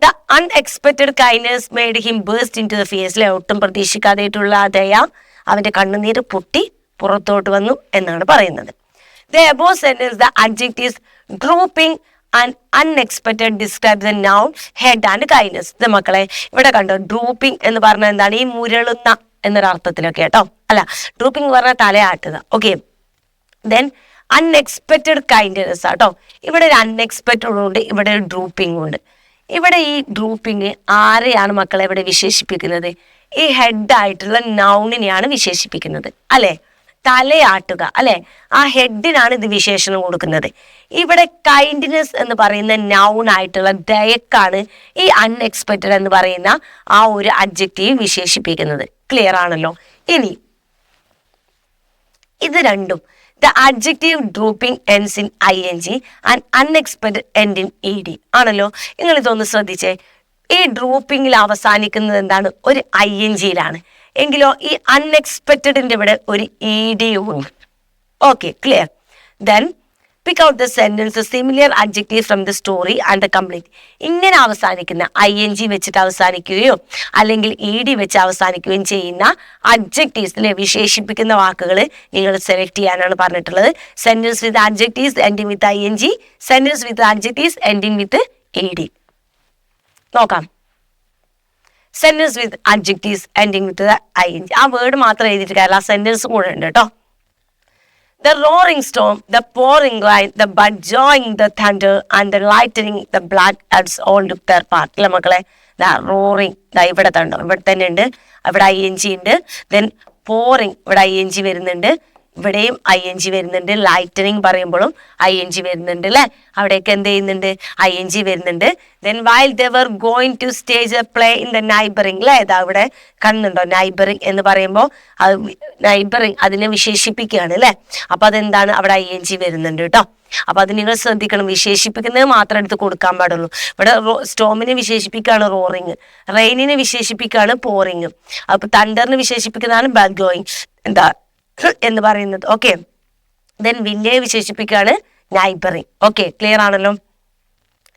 Speaker 1: The unexpected kindness made him burst into the face. ഒട്ടും പ്രതീക്ഷിക്കാതെയായിട്ടുള്ള ദയ അവന്റെ കണ്ണുനീര് പൊട്ടി പുറത്തോട്ട് വന്നു എന്നാണ് പറയുന്നത്. The above sentence, the adjectives drooping and unexpected describe the noun head and kindness. ഇത് മക്കളെ ഇവിടെ കണ്ടോ, ഡ്രൂപ്പിംഗ് എന്ന് പറഞ്ഞാൽ എന്താണ്, ഈ മുരളുന്ന എന്നൊരർത്ഥത്തിലൊക്കെ കേട്ടോ. അല്ല, ഡ്രൂപ്പിംഗ് പറഞ്ഞാൽ തലയാട്ടുക. ഓക്കെ, ദെൻ അൺഎക്സ്പെക്റ്റഡ് കൈൻഡ്നസ് ആട്ടോ. ഇവിടെ ഒരു അൺഎക്സ്പെക്റ്റഡ് ഉണ്ട്, ഇവിടെ ഒരു ഡ്രൂപ്പിംഗ് ഉണ്ട്. ഇവിടെ ഈ ഡ്രൂപ്പിംഗ് ആരെയാണ് മക്കളെ ഇവിടെ വിശേഷിപ്പിക്കുന്നത്, ഈ ഹെഡ് ആയിട്ടുള്ള നൗണിനെയാണ് വിശേഷിപ്പിക്കുന്നത് അല്ലെ. തലയാട്ടുക അല്ലെ, ആ ഹെഡിനാണ് ഇത് വിശേഷണം കൊടുക്കുന്നത്. ഇവിടെ കൈൻഡ്നെസ് എന്ന് പറയുന്ന നൗൺ ആയിട്ടുള്ള ദയക്കാണ് ഈ അൺഎക്സ്പെക്റ്റഡ് എന്ന് പറയുന്ന ആ ഒരു അഡ്ജക്റ്റീവ് വിശേഷിപ്പിക്കുന്നത്. ക്ലിയർ ആണല്ലോ. ഇനി ഇത് രണ്ടും, the adjective drooping ends in ing and unexpected end in ed ആണല്ലോ. നിങ്ങൾ ഇതൊന്ന് ശ്രദ്ധിച്ചേ. ഈ ഡ്രൂപ്പിംഗിൽ അവസാനിക്കുന്നത് എന്താണ്, ഒരു ing-യിലാണ്. എങ്കിലോ ഈ അൺഎക്സ്പെക്റ്റഡിന്റെ ഇവിടെ ഒരു ed ഉണ്ട്. Okay, clear. Then pick out the sentence similar adjective from the story and the complete. ഇങ്ങനെ അവസാനിക്കുന്ന ing വെച്ചിട്ട് അവസാനിക്കുകയോ അല്ലെങ്കിൽ ed വെച്ച് അവസാനിക്കുകയും ചെയ്യുന്ന അഡ്ജക്റ്റീവ്സിനെ വിശേഷിപ്പിക്കുന്ന വാക്കുകൾ നിങ്ങൾ സെലക്ട് ചെയ്യാനാണ് പറഞ്ഞിട്ടുള്ളത്. Sentence with adjectives ending with ing, sentence with adjectives ending with ed. നോക്കാം. Sentence with adjectives ending with ing. ആ വേർഡ് മാത്രം എഴുതിയിട്ട് കാര്യമില്ല, ആ സെന്റൻസും കൂടെ ഉണ്ട് കേട്ടോ. The roaring storm, the pouring rain, the bujing, the thunder, and the lightning, the black earths all took their part. അല്ല മക്കളെ, റോറിങ് ഇവിടെ തണ്ടോ, ഇവിടെ തന്നെ ഉണ്ട്, അവിടെ ing ഉണ്ട്. ദെൻ പോറിങ് ഇവിടെ ing വരുന്നുണ്ട്. ഇവിടെയും ING വരുന്നുണ്ട്. ലൈറ്റനിങ് പറയുമ്പോഴും ING വരുന്നുണ്ട് അല്ലെ, അവിടെയൊക്കെ എന്ത് ചെയ്യുന്നുണ്ട്, ING വരുന്നുണ്ട്. Then while they were going to stage a play in the neighboring, അല്ലെ, ഇതാ അവിടെ കണ്ണുണ്ടോ, നൈബറിങ് എന്ന് പറയുമ്പോൾ അത് നൈബറിങ് അതിനെ വിശേഷിപ്പിക്കുകയാണ് അല്ലെ. അപ്പൊ അതെന്താണ്, അവിടെ ING വരുന്നുണ്ട് കേട്ടോ. അപ്പൊ അത് നിങ്ങൾ ശ്രദ്ധിക്കണം, വിശേഷിപ്പിക്കുന്നത് മാത്രം എടുത്ത് കൊടുക്കാൻ പാടുള്ളൂ. ഇവിടെ സ്റ്റോമിനെ വിശേഷിപ്പിക്കുകയാണ് റോറിങ്, റെയിനിനെ വിശേഷിപ്പിക്കുകയാണ് പോറിങ്, അപ്പൊ തണ്ടറിന് വിശേഷിപ്പിക്കുന്നതാണ് ബാഡ് ഗോയിങ് എന്താ എന്ന് പറയുന്നത്. ഓക്കെ, ദെൻ വില്ലയെ വിശേഷിപ്പിക്കുകയാണ് നൈബറിങ്. ഓക്കെ, ക്ലിയർ ആണല്ലോ.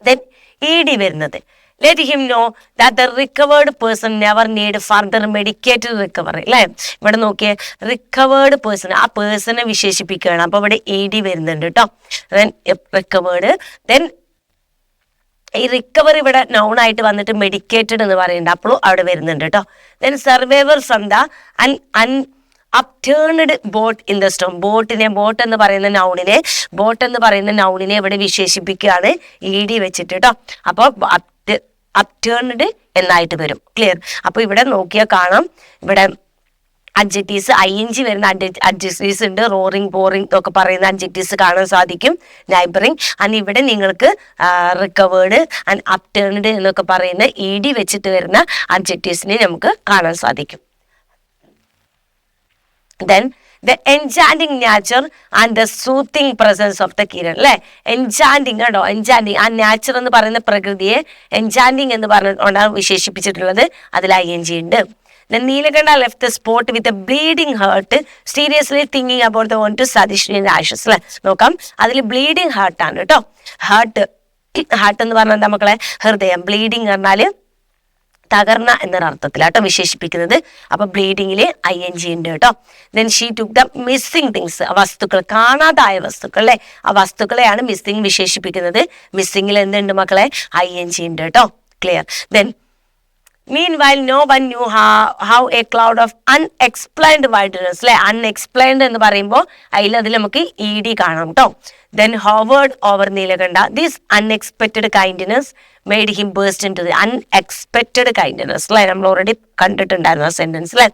Speaker 1: ദെൻ ED വരുന്നത്, let him know that the recovered person never need further medicated recovery, അല്ലെ. ഇവിടെ നോക്കിയേ, റിക്കവേർഡ് പേഴ്സൺ, ആ പേഴ്സണെ വിശേഷിപ്പിക്കുകയാണ്. അപ്പൊ ഇവിടെ ED വരുന്നുണ്ട് കേട്ടോ. ദെൻ റിക്കവേർഡ്, ദെൻ ഈ റിക്കവർ ഇവിടെ നൗൺ ആയിട്ട് വന്നിട്ട് മെഡിക്കേറ്റഡ് എന്ന് പറയുന്നുണ്ട്, അപ്പോഴും അവിടെ വരുന്നുണ്ട് കേട്ടോ. Then survivor from the upturned boat in the storm, boat എന്ന് പറയുന്ന നൗണിനെ ഇവിടെ വിശേഷിപ്പിക്കുകയാണ് ED വെച്ചിട്ട് കേട്ടോ. അപ്പോൾ അപ്ടേൺഡ് എന്നായിട്ട് വരും. ക്ലിയർ. അപ്പൊ ഇവിടെ നോക്കിയാൽ കാണാം, ഇവിടെ അഡ്ജക്റ്റീവ്സ് ING വരുന്ന അഡ്ജക്റ്റീവ്സ് ഉണ്ട്. റോറിങ്, ബോറിങ് ഒക്കെ പറയുന്ന അഡ്ജക്റ്റീവ്സ് കാണാൻ സാധിക്കും. നൈബറിങ് ആൻഡ് ഇവിടെ നിങ്ങൾക്ക് റിക്കവേർഡ് ആൻഡ് അപ്ടേൺഡ് എന്നൊക്കെ പറയുന്ന ED വെച്ചിട്ട് വരുന്ന അഡ്ജക്റ്റീവ്സിനെ നമുക്ക് കാണാൻ സാധിക്കും. Then the enchanting nature and the soothing presence of the Kiran, അല്ലെ. എൻചാൻഡിങ് കേട്ടോ, എൻചാൻഡിങ്, ആ നാച്ചർ എന്ന് പറയുന്ന പ്രകൃതിയെ എൻചാൻഡിങ് എന്ന് പറഞ്ഞുകൊണ്ടാണ് വിശേഷിപ്പിച്ചിട്ടുള്ളത്. അതിൽ ING ഉണ്ട്. Then Neelakanta left the spot with a bleeding heart, seriously thinking about the one to Sadishri ashes, അല്ലെ. നോക്കാം, അതിൽ ബ്ലീഡിങ് ഹാർട്ട് ആണ് കേട്ടോ. ഹാർട്ട് എന്ന് പറഞ്ഞാൽ എന്താ മക്കളെ, ഹൃദയം. ബ്ലീഡിങ് പറഞ്ഞാല് തകർന്ന എന്നൊരർത്ഥത്തിലാട്ടോ വിശേഷിപ്പിക്കുന്നത്. അപ്പൊ ബ്ലീഡിങ്ങില് ING ഉണ്ട് കേട്ടോ. Then she took the missing things, വസ്തുക്കൾ, കാണാതായ വസ്തുക്കൾ അല്ലെ, ആ വസ്തുക്കളെയാണ് മിസ്സിംഗ് വിശേഷിപ്പിക്കുന്നത്. മിസ്സിംഗിൽ എന്തുണ്ട് മക്കളെ, ING ഉണ്ട് കേട്ടോ. Clear. Then meanwhile no one knew how a cloud of unexplained wildness, അല്ലെ. അൺഎക്സ്പ്ലെയിൻഡ് എന്ന് പറയുമ്പോൾ അതിൽ നമുക്ക് ED കാണാം കേട്ടോ. then hovered over Neelakanta. This unexpected kindness made him burst into the unexpected kindness, അല്ലെ. നമ്മൾ ഓൾറെഡി കണ്ടിട്ടുണ്ടായിരുന്നു ആ സെന്റൻസ് അല്ലെ.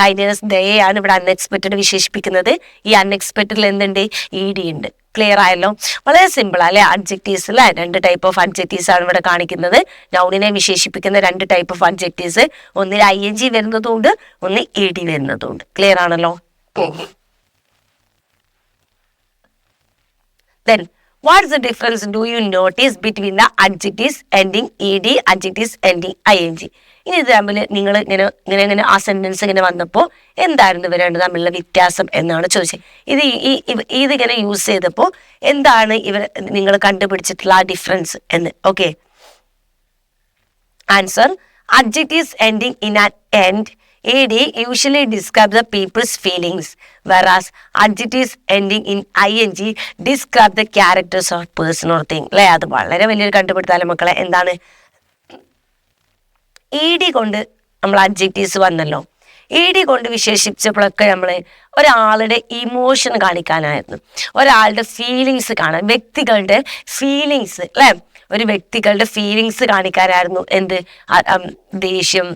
Speaker 1: കൈൻഡ്നെസ്, ദയയാണ് ഇവിടെ അൺഎക്സ്പെക്റ്റഡ് വിശേഷിപ്പിക്കുന്നത്. ഈ അൺഎക്സ്പെക്റ്റഡിൽ എന്തുണ്ട്, ED ഉണ്ട്. ക്ലിയർ ആയല്ലോ. വളരെ സിമ്പിൾ അല്ലെ. അഡ്ജക്റ്റീവ്സ് അല്ലെ, 2 ടൈപ്പ് ഓഫ് അഡ്ജക്റ്റീവ്സ് ആണ് ഇവിടെ കാണിക്കുന്നത്. നൗണിനെ വിശേഷിപ്പിക്കുന്ന 2 ടൈപ്പ് ഓഫ് അഡ്ജക്റ്റീവ്സ്, ഒന്നിൽ ING വരുന്നതുകൊണ്ട് ഒന്ന് ED വരുന്നതുകൊണ്ട്. ക്ലിയർ ആണല്ലോ. Then what's the difference do you notice between the adjectives ending ED, adjectives ending ING? ഇനി ഇത് തമ്മിൽ നിങ്ങൾ ഇങ്ങനെ ആ സെന്റൻസ് ഇങ്ങനെ വന്നപ്പോൾ എന്തായിരുന്നു ഇവ രണ്ട് തമ്മിലുള്ള വ്യത്യാസം എന്നാണ് ചോദിച്ചത്. ഇതിങ്ങനെ യൂസ് ചെയ്തപ്പോൾ എന്താണ് നിങ്ങൾ കണ്ടുപിടിച്ചിട്ടുള്ള ആ ഡിഫറൻസ് എന്ന്. Okay, answer, adjectives ending in an end AD usually describe the people's feelings, whereas adjectives ending in ING describe the characters of person or thing. അല്ലെ, അത് വളരെ വലിയൊരു കണ്ടുപിടുത്താലും മക്കളെ. എന്താണ്, ED കൊണ്ട് നമ്മൾ അഡ്ജക്റ്റീവ്സ് വന്നല്ലോ. ED കൊണ്ട് വിശേഷിപ്പിച്ചപ്പോഴൊക്കെ നമ്മൾ ഒരാളുടെ ഇമോഷൻ കാണിക്കാനായിരുന്നു, ഒരാളുടെ ഫീലിങ്സ് കാണാൻ, വ്യക്തികളുടെ ഫീലിങ്സ് അല്ലെ, ഒരു വ്യക്തികളുടെ ഫീലിങ്സ് കാണിക്കാനായിരുന്നു. എന്ത്, ദേഷ്യം,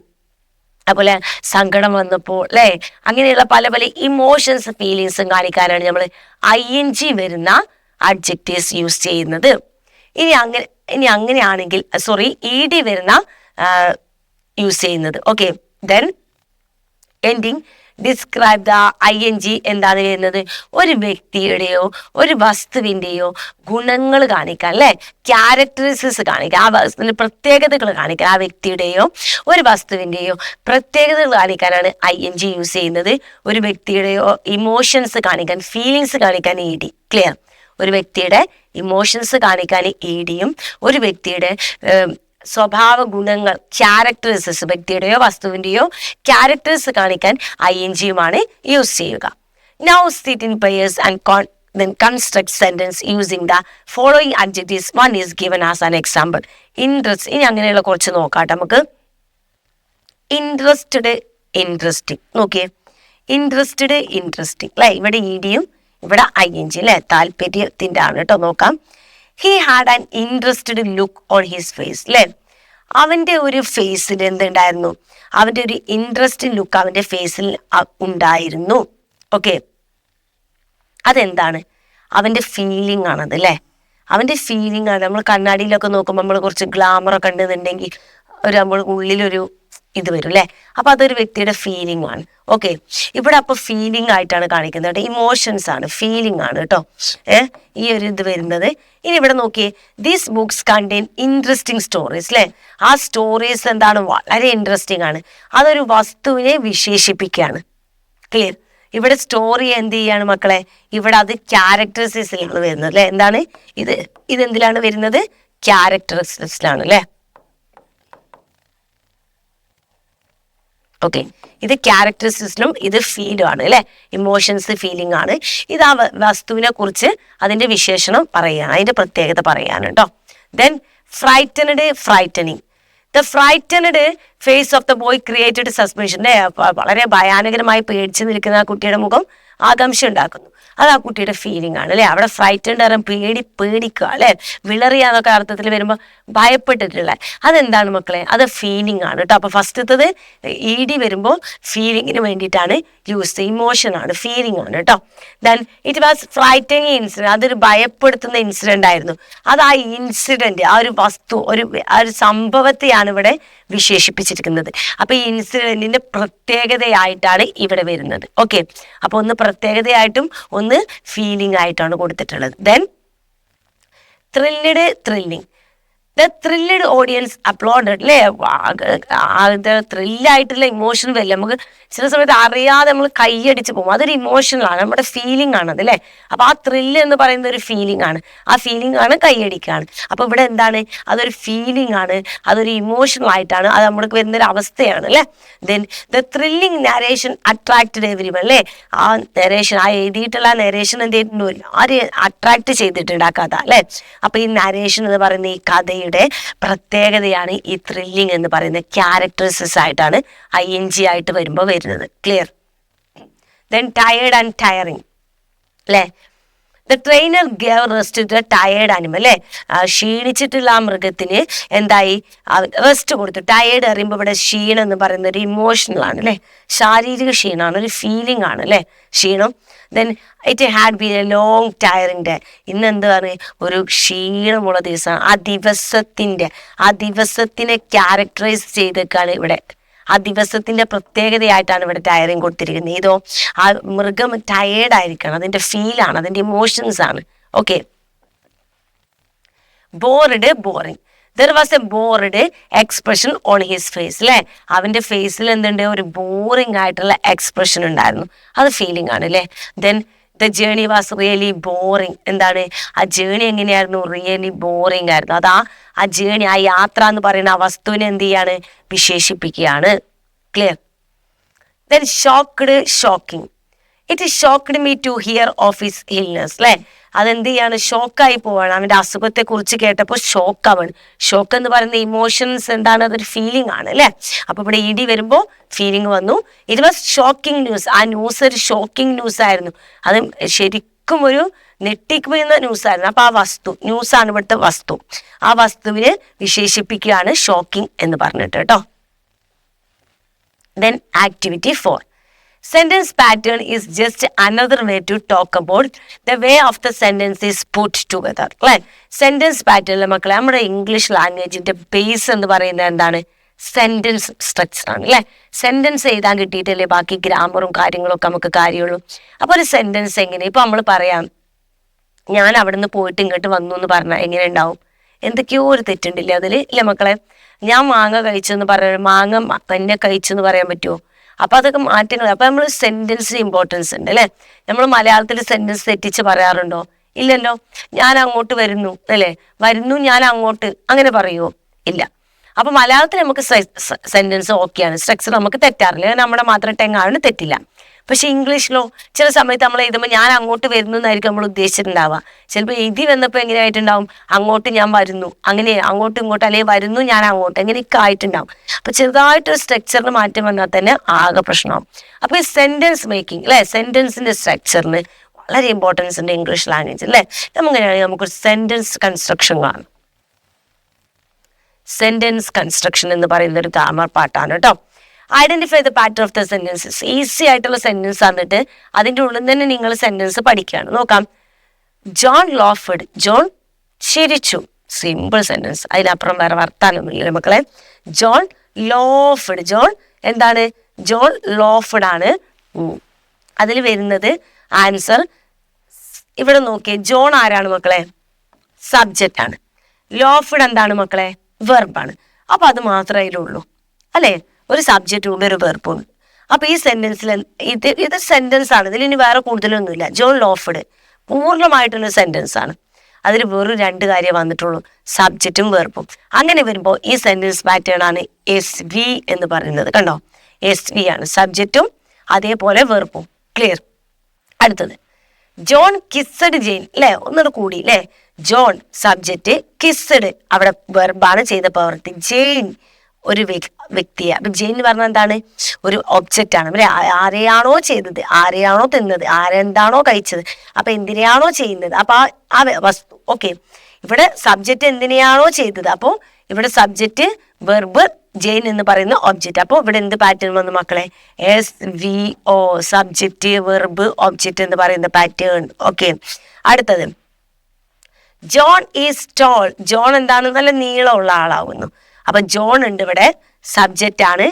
Speaker 1: അതുപോലെ സങ്കടം വന്നപ്പോൾ അല്ലെ, അങ്ങനെയുള്ള പല പല ഇമോഷൻസ്, ഫീലിങ്സും കാണിക്കാനാണ് നമ്മൾ ING വരുന്ന അഡ്ജക്റ്റീവ്സ് യൂസ് ചെയ്യുന്നത്. ഇനി അങ്ങനെയാണെങ്കിൽ ED വരുന്ന യൂസ് ചെയ്യുന്നത്. Okay, then ending describe the ING എന്താണ് ചെയ്യുന്നത്, ഒരു വ്യക്തിയുടെയോ ഒരു വസ്തുവിൻ്റെയോ ഗുണങ്ങൾ കാണിക്കാൻ അല്ലെ, ക്യാരക്ടറിസ്റ്റിക്സ് കാണിക്കാൻ, ആ വസ്തുവിൻ്റെ പ്രത്യേകതകൾ കാണിക്കാൻ, ആ വ്യക്തിയുടെയോ ഒരു വസ്തുവിൻ്റെയോ പ്രത്യേകതകൾ കാണിക്കാനാണ് ING യൂസ് ചെയ്യുന്നത്. ഒരു വ്യക്തിയുടെയോ ഇമോഷൻസ് കാണിക്കാൻ, ഫീലിങ്സ് കാണിക്കാൻ ED. ക്ലിയർ. ഒരു വ്യക്തിയുടെ ഇമോഷൻസ് കാണിക്കാൻ EDയും ഒരു വ്യക്തിയുടെ സ്വഭാവ ഗുണങ്ങൾ, ക്യാരക്ടറിസ്റ്റിക്സ്, വ്യക്തിയുടെയോ വസ്തുവിൻ്റെയോ ക്യാരക്ടേഴ്സ് കാണിക്കാൻ INGയുമാണ് യൂസ് ചെയ്യുക. Now sit in pairs and then construct sentence using the following adjectives. One is given as an example. Interest. ഇനി അങ്ങനെയുള്ള കുറച്ച് നോക്കാം നമുക്ക്. Interested, interesting. നോക്കിയേ, ഇൻട്രസ്റ്റഡ്, ഇൻട്രസ്റ്റിംഗ് അല്ലെ. ഇവിടെ EDയും ഇവിടെ ING അല്ലെ, താല്പര്യത്തിൻ്റെ ആണ് കേട്ടോ. നോക്കാം. He had an interested look on his face, അല്ലെ. അവൻ്റെ ഒരു ഫേസിൽ എന്തുണ്ടായിരുന്നു, അവൻ്റെ ഒരു ഇൻട്രസ്റ്റിംഗ് ലുക്ക് അവൻ്റെ ഫേസിൽ ഉണ്ടായിരുന്നു. ഓക്കെ, അതെന്താണ്? അവൻ്റെ ഫീലിംഗ് ആണത് അല്ലേ. അവൻ്റെ ഫീലിംഗ് ആണ്. നമ്മൾ കണ്ണാടിയിലൊക്കെ നോക്കുമ്പോൾ നമ്മൾ കുറച്ച് ഗ്ലാമറൊക്കെ ഉണ്ടെന്നുണ്ടെങ്കിൽ നമ്മൾ ഉള്ളിലൊരു ഇത് വരും അല്ലേ. അപ്പൊ അതൊരു വ്യക്തിയുടെ ഫീലിംഗ് ആണ്. ഓക്കെ, ഇവിടെ അപ്പൊ ഫീലിംഗ് ആയിട്ടാണ് കാണിക്കുന്നത് കേട്ടോ. ഇമോഷൻസ് ആണ്, ഫീലിംഗ് ആണ് കേട്ടോ. ഈ ഒരു ഇത് വരുന്നത്. ഇനി ഇവിടെ നോക്കിയേ, these books contain interesting stories അല്ലേ. ആ സ്റ്റോറീസ് എന്താണ്? വളരെ ഇൻട്രസ്റ്റിംഗ് ആണ്. അതൊരു വസ്തുവിനെ വിശേഷിപ്പിക്കുകയാണ്. ക്ലിയർ? ഇവിടെ സ്റ്റോറി എന്ത് ചെയ്യാണ് മക്കളെ? ഇവിടെ അത് ക്യാരക്ടറിസ്റ്റിക്സിലാണ് വരുന്നത് അല്ലെ. എന്താണ് ഇതെന്തിലാണ് വരുന്നത്? ക്യാരക്ടറിസ്റ്റിക്സിലാണ് അല്ലെ. ഓക്കെ, ഇത് ക്യാരക്ടറിസ്റ്റിക്സിലും ഇത് ഫീലും ആണ് അല്ലെ. ഇമോഷൻസ്, ഫീലിംഗ് ആണ്. ഇത് ആ വസ്തുവിനെ കുറിച്ച് അതിന്റെ വിശേഷണം പറയാണ്, അതിന്റെ പ്രത്യേകത പറയാണ് കേട്ടോ. Then frightened, frightening. The frightened face of the boy created suspension. വളരെ ഭയാനകരമായി പേടിച്ചു നിൽക്കുന്ന ആ കുട്ടിയുടെ മുഖം ആകാംക്ഷ ഉണ്ടാക്കുന്നു. അത് ആ കുട്ടിയുടെ ഫീലിംഗ് ആണ് അല്ലെ. അവിടെ ഫ്രൈറ്റൻഡ് ആരും പേടിക്കുക അല്ലെ. വിളറിയാന്നൊക്കെ അർത്ഥത്തിൽ വരുമ്പോൾ ഭയപ്പെട്ടിട്ടുള്ള അതെന്താണ് മക്കളെ? അത് ഫീലിംഗ് ആണ് കേട്ടോ. അപ്പൊ ഫസ്റ്റത്തത് ED വരുമ്പോൾ ഫീലിങ്ങിന് വേണ്ടിയിട്ടാണ് യൂസ്. ഇമോഷൻ ആണ്, ഫീലിംഗ് ആണ് കേട്ടോ. Then it was frightening incident. അതൊരു ഭയപ്പെടുത്തുന്ന ഇൻസിഡന്റ് ആയിരുന്നു. അത് ആ ഇൻസിഡന്റ്, ആ ഒരു വസ്തു, ആ ഒരു സംഭവത്തെയാണ് ഇവിടെ വിശേഷിപ്പിച്ചിരിക്കുന്നത്. അപ്പൊ ഈ ഇൻസിഡന്റിന്റെ പ്രത്യേകതയായിട്ടാണ് ഇവിടെ വരുന്നത്. ഓക്കെ, അപ്പൊ ഒന്ന് പ്രത്യേകതയായിട്ടും ഒന്ന് ഫീലിംഗ് ആയിട്ടാണ് കൊടുത്തിട്ടുള്ളത്. Then thrilling. The thrilled audience applauded അല്ലേ. ത്രില്ലായിട്ടുള്ള ഇമോഷൻ വരില്ല നമുക്ക് ചില സമയത്ത് അറിയാതെ നമ്മൾ കൈയടിച്ച് പോകും. അതൊരു ഇമോഷണലാണ്, നമ്മുടെ ഫീലിംഗ് ആണ് അതല്ലേ. അപ്പൊ ആ ത്രില്ല് എന്ന് പറയുന്ന ഒരു ഫീലിംഗ് ആണ്. ആ ഫീലിംഗ് ആണ് കൈയടിക്കാണ്. അപ്പൊ ഇവിടെ എന്താണ്? അതൊരു ഫീലിംഗ് ആണ്, അതൊരു ഇമോഷണൽ ആയിട്ടാണ്, അത് നമ്മൾക്ക് വരുന്നൊരു അവസ്ഥയാണ് അല്ലെ. Then the thrilling narration attracted everyone അല്ലേ. ആ നരേഷൻ, ആ എഴുതിയിട്ടുള്ള നരേഷൻ എന്ത് ചെയ്തിട്ടുണ്ട്? ആര് അട്രാക്ട് ചെയ്തിട്ടുണ്ട് ആ കഥ അല്ലെ. അപ്പൊ ഈ നരേഷൻ എന്ന് പറയുന്ന ഈ കഥയുടെ പ്രത്യേകതയാണ് ഈ ത്രില്ലിംഗ് എന്ന് പറയുന്ന ക്യാരക്ടറിസ്റ്റിക്സ് ആയിട്ടാണ് ING ആയിട്ട് വരുമ്പോൾ വരുന്നത്. Clear? Then tired and tiring അല്ലെ. The trainer gave rest to the tired animal അല്ലെ. ക്ഷീണിച്ചിട്ടുള്ള ആ മൃഗത്തിന് എന്തായി? റെസ്റ്റ് കൊടുത്തു. ടയേർഡ് അറിയുമ്പോൾ ഇവിടെ ക്ഷീണം എന്ന് പറയുന്ന ഒരു ഇമോഷണൽ ആണ് അല്ലെ. ശാരീരിക ക്ഷീണമാണ്, ഒരു ഫീലിംഗ് ആണ് അല്ലെ ക്ഷീണം. Then it had been A long tiring day. ഇന്ന് എന്താണ്? ഒരു ക്ഷീണമുള്ള ദിവസമാണ്. ആ ദിവസത്തിനെ ക്യാരക്ടറൈസ് ചെയ്തേക്കാണ് ഇവിടെ. ആ ദിവസത്തിന്റെ പ്രത്യേകതയായിട്ടാണ് ഇവിടെ ടയറിങ് കൊടുത്തിരിക്കുന്നത്. ഇതോ ആ മൃഗം ടയേർഡ് ആയിരിക്കണം, അതിന്റെ ഫീലാണ്, അതിന്റെ ഇമോഷൻസ് ആണ്. Okay, boring. There was a bored expression on his face അല്ലെ. അവന്റെ ഫേസിൽ എന്തുണ്ട്? ഒരു ബോറിംഗ് ആയിട്ടുള്ള എക്സ്പ്രഷൻ ഉണ്ടായിരുന്നു. അത് ഫീലിംഗ് ആണ് അല്ലെ. Then the journey was really boring. എന്താണ്? ആ ജേണി എങ്ങനെയായിരുന്നു? റിയലി ബോറിംഗ് ആയിരുന്നു. അത് ആ ജേണി, ആ യാത്ര എന്ന് പറയുന്ന ആ വസ്തുവിനെ എന്ത് ചെയ്യാണ്? വിശേഷിപ്പിക്കുകയാണ്. Clear? Then shocking. It shocked me to hear of his illness അല്ലെ. അതെന്ത് ചെയ്യാണ്? ഷോക്കായി പോവാണ്. അവന്റെ അസുഖത്തെ കുറിച്ച് കേട്ടപ്പോൾ ഷോക്കാവാണ്. ഷോക്ക് എന്ന് പറയുന്ന ഇമോഷൻസ് എന്താണ്? അതൊരു ഫീലിംഗ് ആണ് അല്ലെ. അപ്പൊ ഇവിടെ ED വരുമ്പോൾ ഫീലിംഗ് വന്നു. It was shocking news. ആ ന്യൂസ് ഒരു ഷോക്കിംഗ് ന്യൂസ് ആയിരുന്നു. അത് ശരിക്കും ഒരു നെട്ടിക്കുന്ന ന്യൂസ് ആയിരുന്നു. അപ്പൊ ആ വസ്തു, ന്യൂസാണ് ഇവിടുത്തെ വസ്തു, ആ വസ്തുവിനെ വിശേഷിപ്പിക്കുകയാണ് ഷോക്കിംഗ് എന്ന് പറഞ്ഞിട്ട് കേട്ടോ. Then activity 4. Sentence pattern is just another way to talk about the way of the sentence is put together. അല്ലെ. സെന്റൻസ് പാറ്റേണിലെ മക്കളെ നമ്മുടെ ഇംഗ്ലീഷ് ലാംഗ്വേജിന്റെ ബേസ് എന്ന് പറയുന്നത് എന്താണ്? സെന്റൻസ് സ്ട്രക്ചർ ആണ് അല്ലെ. സെന്റൻസ് എഴുതാൻ കിട്ടിയിട്ടല്ലേ ബാക്കി ഗ്രാമറും കാര്യങ്ങളും ഒക്കെ നമുക്ക് കാര്യമുള്ളൂ. അപ്പൊ ഒരു സെന്റൻസ് എങ്ങനെ? ഇപ്പൊ നമ്മൾ പറയാം, ഞാൻ അവിടുന്ന് പോയിട്ട് ഇങ്ങോട്ട് വന്നു എന്ന് പറഞ്ഞാൽ എങ്ങനെ ഉണ്ടാവും? എന്തൊക്കെയോ ഒരു തെറ്റുണ്ടില്ലേ അതില് ഇല്ലേ മക്കളെ? ഞാൻ മാങ്ങ കഴിച്ചെന്ന് പറയാൻ മാങ്ങ തന്നെ കഴിച്ചെന്ന് പറയാൻ പറ്റുമോ? അപ്പൊ അതൊക്കെ മാറ്റങ്ങൾ. അപ്പൊ നമ്മൾ സെന്റൻസിന് ഇമ്പോർട്ടൻസ് ഉണ്ട് അല്ലെ. നമ്മൾ മലയാളത്തിൽ സെന്റൻസ് തെറ്റിച്ച് പറയാറുണ്ടോ? ഇല്ലല്ലോ. ഞാൻ അങ്ങോട്ട് വരുന്നു അല്ലെ, വരുന്നു ഞാൻ അങ്ങോട്ട്, അങ്ങനെ പറയുമോ? ഇല്ല. അപ്പൊ മലയാളത്തിൽ നമുക്ക് സെന്റൻസ് ഓക്കെയാണ്, സ്ട്രക്ചർ നമുക്ക് തെറ്റാറില്ല, നമ്മുടെ മാത്രം ടെങ്ങാണ് തെറ്റില്ല. പക്ഷെ ഇംഗ്ലീഷിലോ ചില സമയത്ത് നമ്മൾ എഴുതുമ്പോൾ ഞാൻ അങ്ങോട്ട് വരുന്നു എന്നായിരിക്കും നമ്മൾ ഉദ്ദേശിച്ചിട്ടുണ്ടാവുക. ചിലപ്പോൾ എഴുതി വന്നപ്പോൾ എങ്ങനെയായിട്ടുണ്ടാവും? അങ്ങോട്ട് ഞാൻ വരുന്നു, അങ്ങനെ അങ്ങോട്ടും ഇങ്ങോട്ടും, അല്ലെങ്കിൽ വരുന്നു ഞാൻ അങ്ങോട്ട്, അങ്ങനെയൊക്കെ ആയിട്ടുണ്ടാവും. അപ്പൊ ചെറുതായിട്ടൊരു സ്ട്രക്ചറിന് മാറ്റം വന്നാൽ തന്നെ ആകെ പ്രശ്നമാവും. അപ്പൊ ഈ സെന്റൻസ് മേക്കിംഗ് അല്ലെ, സെന്റൻസിന്റെ സ്ട്രക്ചറിന് വളരെ ഇമ്പോർട്ടൻസ് ഉണ്ട് ഇംഗ്ലീഷ് ലാംഗ്വേജ് അല്ലെ. നമുക്കെങ്ങനെയാണെങ്കിൽ നമുക്കൊരു സെന്റൻസ് കൺസ്ട്രക്ഷൻ കാണാം. സെന്റൻസ് കൺസ്ട്രക്ഷൻ എന്ന് പറയുന്ന ഒരു ഗ്രാമർ പാട്ടാണ് കേട്ടോ. Identify the pattern of the sentences. Easy ആയിട്ടുള്ള സെന്റൻസ് തന്നിട്ട് അതിൻ്റെ ഉള്ളിൽ തന്നെ നിങ്ങൾ സെന്റൻസ് പഠിക്കുകയാണ്. നോക്കാം. ജോൺ ലോഫഡ്, ജോൺ ചിരിച്ചു. സിമ്പിൾ സെന്റൻസ്, അതിനപ്പുറം വേറെ വർത്താനൊന്നുമില്ല മക്കളെ. ജോൺ ലോഫഡ്, ജോൺ എന്താണ്? ജോൺ ലോഫഡ് ആണ്. അതിൽ വരുന്നത് ആൻസർ. ഇവിടെ നോക്കിയേ, ജോൺ ആരാണ് മക്കളെ? സബ്ജക്റ്റ് ആണ്. ലോഫഡ് എന്താണ് മക്കളെ? വെർബാണ്. അപ്പൊ അത് മാത്രമേ അതിലുള്ളൂ അല്ലേ? ഒരു സബ്ജക്റ്റും ഉണ്ട്, ഒരു വെർബും ഉണ്ട്. അപ്പൊ ഈ സെന്റൻസിൽ ഇത് സെന്റൻസ് ആണ്, ഇതിൽ ഇനി വേറെ കൂടുതലൊന്നുമില്ല. ജോൺ ലോഫഡ് പൂർണ്ണമായിട്ടുള്ള സെന്റൻസ് ആണ്. അതിൽ വെറും 2 കാര്യം വന്നിട്ടുള്ളൂ, സബ്ജക്റ്റും വെർബും. അങ്ങനെ വരുമ്പോൾ ഈ സെന്റൻസ് പാറ്റേൺ ആണ് SV എന്ന് പറയുന്നത്. കണ്ടോ, SV ആണ് സബ്ജക്റ്റും അതേപോലെ വെർബും. ക്ലിയർ? അടുത്തത്, ജോൺ കിസ്സഡ് ജെയിൻ അല്ലെ? ഒന്നുകൂടെ കൂടി അല്ലെ? ജോൺ സബ്ജക്റ്റ്, കിസ്സഡ് അവിടെ വെർബാണ്, ചെയ്ത പ്രവൃത്തി. ജെയിൻ ഒരു വ്യക്തിയെ. അപ്പൊ ജെയിൻ എന്ന് പറഞ്ഞാൽ എന്താണ്? ഒരു ഒബ്ജക്റ്റ് ആണ്. ആരെയാണോ ചെയ്തത്, ആരെയാണോ തിന്നത്, ആരെന്താണോ കഴിച്ചത്, അപ്പൊ എന്തിനെയാണോ ചെയ്യുന്നത്, അപ്പൊ ആ വസ്തു. ഓക്കെ, ഇവിടെ സബ്ജക്റ്റ് എന്തിനെയാണോ ചെയ്തത്, അപ്പോൾ ഇവിടെ സബ്ജക്റ്റ്, വെർബ്, ജെയിൻ എന്ന് പറയുന്ന ഒബ്ജക്റ്റ്. അപ്പോൾ ഇവിടെ എന്ത് പാറ്റേൺ വന്നു മക്കളെ? SVO, സബ്ജക്റ്റ്, വെർബ്, ഒബ്ജക്റ്റ് എന്ന് പറയുന്ന പാറ്റേൺ. ഓക്കെ, അടുത്തത്, ജോൺ ഈസ് ടോൾ. ജോൺ എന്താണ്? നല്ല നീളമുള്ള ആളാവുന്നു. അപ്പൊ ജോൺ ഉണ്ട് ഇവിടെ, സബ്ജക്റ്റ് ആണ്.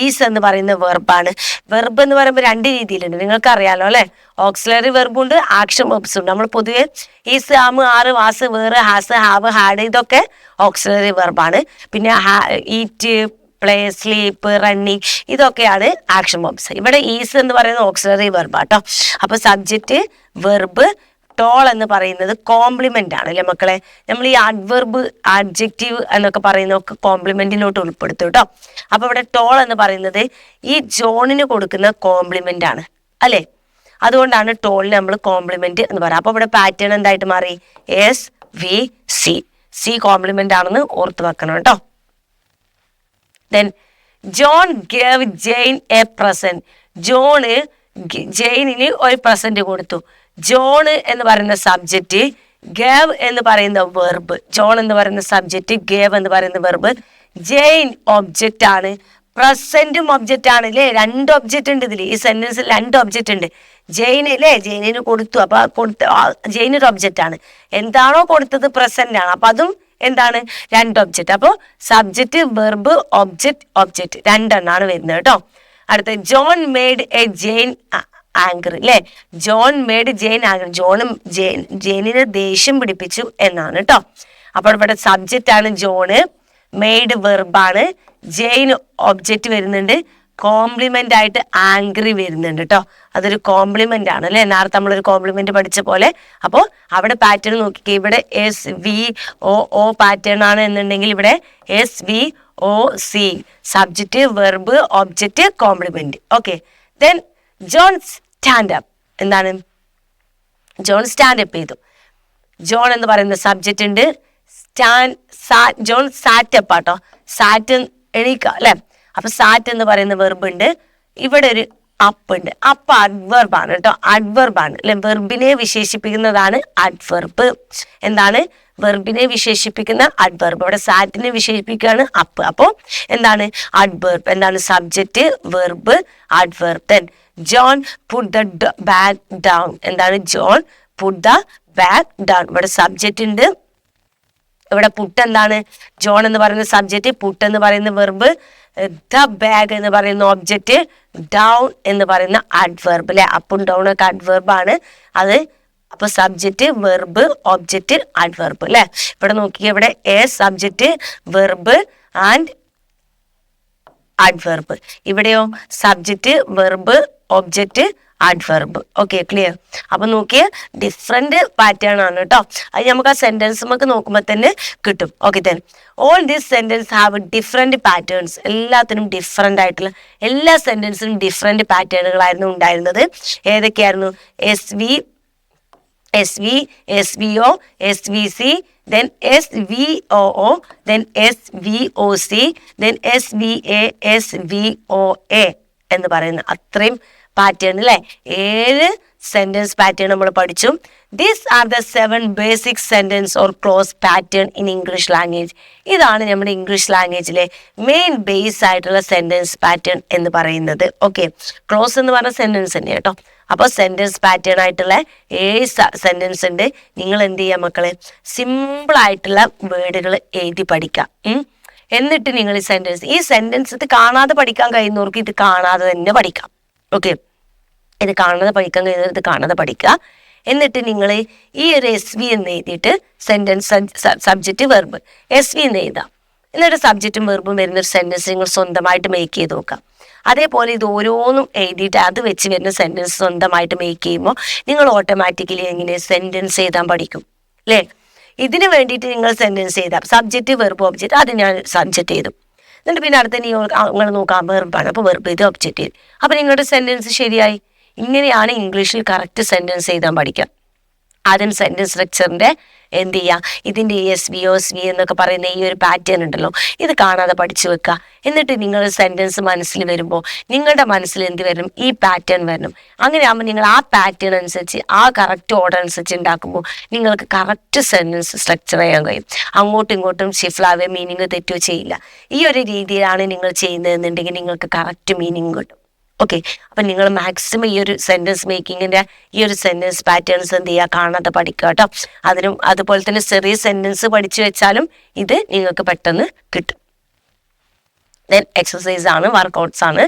Speaker 1: ഈസ് എന്ന് പറയുന്ന വെർബാണ്. വെർബ് എന്ന് പറയുമ്പോൾ 2 രീതിയിലുണ്ട്, നിങ്ങൾക്ക് അറിയാലോ അല്ലെ? ഓക്സിലറി വെർബും ഉണ്ട്, ആക്ഷൻ വെർബ്സും ഉണ്ട്. നമ്മൾ പൊതുവെ ഈസ്, ആം, ആറ്, was, were, has, have, had ഇതൊക്കെ ഓക്സിലറി വെർബാണ്. പിന്നെ ഈറ്റ്, പ്ലേ, സ്ലീപ്പ്, റണ്ണിങ് ഇതൊക്കെയാണ് ആക്ഷൻ വെർബ്സ്. ഇവിടെ ഈസ് എന്ന് പറയുന്നത് ഓക്സിലറി വെർബാട്ടോ. അപ്പൊ സബ്ജക്റ്റ്, വെർബ്, ടോൾ എന്ന് പറയുന്നത് കോംപ്ലിമെന്റ് ആണ് അല്ലെ മക്കളെ? നമ്മൾ ഈ അഡ്വർബ്, അഡ്ജക്റ്റീവ് എന്നൊക്കെ പറയുന്നതൊക്കെ കോംപ്ലിമെന്റിലോട്ട് ഉൾപ്പെടുത്തും കേട്ടോ. അപ്പൊ ഇവിടെ ടോൾ എന്ന് പറയുന്നത് ഈ ജോണിന് കൊടുക്കുന്ന കോംപ്ലിമെന്റ് ആണ് അല്ലെ? അതുകൊണ്ടാണ് ടോളിന് നമ്മൾ കോംപ്ലിമെന്റ് എന്ന് പറയാം. അപ്പൊ ഇവിടെ പാറ്റേൺ എന്തായിട്ട് മാറി? SVC. സി കോംപ്ലിമെന്റ് ആണെന്ന് ഓർത്ത് വെക്കണം കേട്ടോ. Then John gave Jane a present. John ജെയിനിന് ഒരു പ്രസന്റ് കൊടുത്തു. ജോണ് എന്ന് പറയുന്ന സബ്ജക്റ്റ്, ഗേവ് എന്ന് പറയുന്ന വെർബ്. ജോൺ എന്ന് പറയുന്ന സബ്ജക്റ്റ്, ഗേവ് എന്ന് പറയുന്ന വെർബ്. ജെയിൻ ഒബ്ജക്റ്റ് ആണ്, പ്രസന്റും ഒബ്ജക്റ്റ് ആണ് അല്ലേ? 2 ഒബ്ജക്റ്റ് ഉണ്ട് ഇതിൽ. ഈ സെന്റൻസിൽ 2 ഒബ്ജക്റ്റ് ഉണ്ട്. ജെയിൻ അല്ലേ? ജെയിനിന് കൊടുത്തു. അപ്പൊ ജെയിൻ ഒരു ഒബ്ജക്റ്റ് ആണ്. എന്താണോ കൊടുത്തത് പ്രസന്റ് ആണ്. അപ്പൊ അതും എന്താണ്? 2 ഒബ്ജക്റ്റ്. അപ്പൊ സബ്ജക്റ്റ്, വെർബ്, ഒബ്ജക്റ്റ്, ഒബ്ജക്റ്റ് 2 എണ്ണാണ് വരുന്നത് കേട്ടോ. അടുത്ത, John made a Jane anger അല്ലെ? John made Jane anger. ജെയിനിനെ ദേഷ്യം പിടിപ്പിച്ചു എന്നാണ് കേട്ടോ. അപ്പോൾ ഇവിടെ സബ്ജക്റ്റ് ആണ് ജോണ്, മെയ്ഡ് വെർബാണ്, ജെയിൻ ഒബ്ജക്റ്റ് വരുന്നുണ്ട്, കോംപ്ലിമെന്റ് ആയിട്ട് ആംഗ്രി വരുന്നുണ്ട് കേട്ടോ. അതൊരു കോംപ്ലിമെന്റ് ആണ് അല്ലെ? നേരത്തെ നമ്മളൊരു കോംപ്ലിമെന്റ് പഠിച്ച പോലെ. അപ്പോൾ അവിടെ പാറ്റേൺ നോക്കിക്കേ, ഇവിടെ SVO പാറ്റേൺ ആണ് എന്നുണ്ടെങ്കിൽ ഇവിടെ SVOC, subject, verb, object, complement. Okay, then John stand up. എന്താണ്? ജോൺ സ്റ്റാൻഡപ്പ് ചെയ്തു. ജോൺ എന്ന് പറയുന്ന സബ്ജക്റ്റ് ഉണ്ട്. ജോൺ സാറ്റപ്പ് ആട്ടോ. സാറ്റ് എണീക്ക അല്ലെ? അപ്പൊ സാറ്റ് എന്ന് പറയുന്ന വെർബ് ഉണ്ട്. ഇവിടെ ഒരു അപ്പ് ഉണ്ട്. അപ്പ് അഡ്വർബാണ് കേട്ടോ. അഡ്വർബാണ് അല്ലെ? വെർബിനെ വിശേഷിപ്പിക്കുന്നതാണ് അഡ്വർബ്. എന്താണ്? വെർബിനെ വിശേഷിപ്പിക്കുന്ന അഡ്വർബ്. ഇവിടെ സാറ്റിനെ വിശേഷിപ്പിക്കുകയാണ് അപ്പ്. അപ്പോൾ എന്താണ്? അഡ്വർബ്. എന്താണ്? Subject, verb, adverb. Then John put the bag down. എന്താണ്? John put the bag down. ഇവിടെ സബ്ജക്റ്റ് ഉണ്ട്. ഇവിടെ പുട്ട് എന്താണ്? ജോൺ എന്ന് പറയുന്ന സബ്ജക്റ്റ്, പുട്ട് എന്ന് പറയുന്ന വെർബ്, ദ ബാഗ് എന്ന് പറയുന്ന ഒബ്ജക്റ്റ്, ഡൗൺ എന്ന് പറയുന്ന അഡ്വർബ് അല്ലെ? അപ്പും ഡൗൺ ഒക്കെ അഡ്വർബ് ആണ് അത്. അപ്പൊ സബ്ജക്റ്റ്, വെർബ്, ഒബ്ജക്റ്റ്, അഡ്വർബ് അല്ലെ? ഇവിടെ നോക്കിയ ഇവിടെ സബ്ജക്റ്റ്, വെർബ് ആൻഡ് അഡ്വർബ്. ഇവിടെയോ subject, verb, object, adverb. Okay, clear? അപ്പൊ നോക്കിയ ഡിഫറെന്റ് പാറ്റേൺ ആണ് കേട്ടോ. അത് നമുക്ക് ആ സെന്റൻസ് നമുക്ക് നോക്കുമ്പോൾ തന്നെ കിട്ടും. Okay, then all these sentence have different patterns. എല്ലാത്തിനും ഡിഫറെന്റ് ആയിട്ടുള്ള, എല്ലാ സെന്റൻസിനും ഡിഫറെന്റ് പാറ്റേണുകളായിരുന്നു ഉണ്ടായിരുന്നത്. ഏതൊക്കെയായിരുന്നു? SV, SVO, SVC, then SVOO, then SVOC, then SVA, SVOA എന്ന് പറയുന്ന അത്രയും പാറ്റേൺ അല്ലെ? 7 സെന്റൻസ് പാറ്റേൺ നമ്മൾ പഠിച്ചു. These are the 7 basic sentence or close pattern in English language. ഇതാണ് നമ്മുടെ ഇംഗ്ലീഷ് ലാംഗ്വേജിലെ മെയിൻ ബേസ് ആയിട്ടുള്ള സെന്റൻസ് പാറ്റേൺ എന്ന് പറയുന്നത്. ഓക്കെ, ക്ലോസ് എന്ന് പറഞ്ഞ സെന്റൻസ് തന്നെ കേട്ടോ. അപ്പോൾ സെന്റൻസ് പാറ്റേൺ ആയിട്ടുള്ള 7 സെന്റൻസ് ഉണ്ട്. നിങ്ങൾ എന്ത് ചെയ്യുക മക്കളെ, സിമ്പിൾ ആയിട്ടുള്ള വേർഡുകൾ എഴുതി പഠിക്കാം. എന്നിട്ട് നിങ്ങൾ ഈ സെന്റൻസ് ഇത് കാണാതെ പഠിക്കാൻ കഴിയുന്നവർക്ക് ഇത് കാണാതെ തന്നെ പഠിക്കാം. ഓക്കെ, ഇത് കാണാതെ പഠിക്കാൻ കഴിയുന്നവർ ഇത് കാണാതെ പഠിക്കുക. എന്നിട്ട് നിങ്ങൾ ഈ ഒരു SV എന്ന് എഴുതിയിട്ട് സെന്റൻസ് സബ്ജക്റ്റ് വെർബ് SV എന്ന് എഴുതാം. എന്നിട്ട് സബ്ജക്റ്റും വെർബും വരുന്ന ഒരു സെന്റൻസ് നിങ്ങൾ സ്വന്തമായിട്ട് മേക്ക് ചെയ്ത് നോക്കാം. അതേപോലെ ഇത് ഓരോന്നും എഴുതിയിട്ട് അത് വെച്ച് വരുന്ന സെന്റൻസ് സ്വന്തമായിട്ട് മേക്ക് ചെയ്യുമ്പോൾ നിങ്ങൾ ഓട്ടോമാറ്റിക്കലി എങ്ങനെ സെന്റൻസ് എഴുതാൻ പഠിക്കും അല്ലേ. ഇതിന് വേണ്ടിയിട്ട് നിങ്ങൾ സെന്റൻസ് ചെയ്താൽ സബ്ജക്റ്റ് വെർബ് ഒബ്ജക്റ്റ് അത് ഞാൻ സബ്ജക്റ്റ് ചെയ്തു. എന്നിട്ട് പിന്നെ അടുത്ത നിങ്ങൾ നോക്കാം വെർബാണ്, അപ്പോൾ വെർബ് ചെയ്ത് ഒബ്ജക്റ്റ് ചെയ്തു. അപ്പോൾ നിങ്ങളുടെ സെന്റൻസ് ശരിയായി. ഇങ്ങനെയാണ് ഇംഗ്ലീഷിൽ കറക്റ്റ് സെന്റൻസ് എഴുതാൻ പഠിക്കുക. ആദ്യം സെന്റൻസ് സ്ട്രക്ചറിന്റെ എന്ത് ചെയ്യുക, ഇതിൻ്റെ ESV OSV എന്നൊക്കെ പറയുന്ന ഈ ഒരു പാറ്റേൺ ഉണ്ടല്ലോ, ഇത് കാണാതെ പഠിച്ചു വെക്കുക. എന്നിട്ട് നിങ്ങൾ സെന്റൻസ് മനസ്സിൽ വരുമ്പോൾ നിങ്ങളുടെ മനസ്സിൽ എന്ത് വരണം, ഈ പാറ്റേൺ വരണം. അങ്ങനെ ആകുമ്പോൾ നിങ്ങൾ ആ പാറ്റേൺ അനുസരിച്ച് ആ കറക്റ്റ് ഓർഡർ അനുസരിച്ച് ഉണ്ടാക്കുമ്പോൾ നിങ്ങൾക്ക് കറക്റ്റ് സെന്റൻസ് സ്ട്രക്ചർ ചെയ്യാൻ കഴിയും. അങ്ങോട്ടും ഇങ്ങോട്ടും ഷിഫ്ലാവേ മീനിങ് തെറ്റോ ചെയ്യില്ല. ഈ ഒരു രീതിയിലാണ് നിങ്ങൾ ചെയ്യുന്നതെന്നുണ്ടെങ്കിൽ നിങ്ങൾക്ക് കറക്റ്റ് മീനിങ് കിട്ടും. ഓക്കെ, അപ്പം നിങ്ങൾ മാക്സിമം ഈ ഒരു സെന്റൻസ് മേക്കിങ്ങിൻ്റെ ഈ ഒരു സെന്റൻസ് പാറ്റേൺസ് എന്ത് ചെയ്യുക, കാണാതെ പഠിക്കുക കേട്ടോ. അതുപോലെ തന്നെ ചെറിയ സെന്റൻസ് പഠിച്ചു വെച്ചാലും ഇത് നിങ്ങൾക്ക് പെട്ടെന്ന് കിട്ടും. ദെൻ എക്സസൈസ് ആണ്, വർക്കൗട്ട്സ് ആണ്.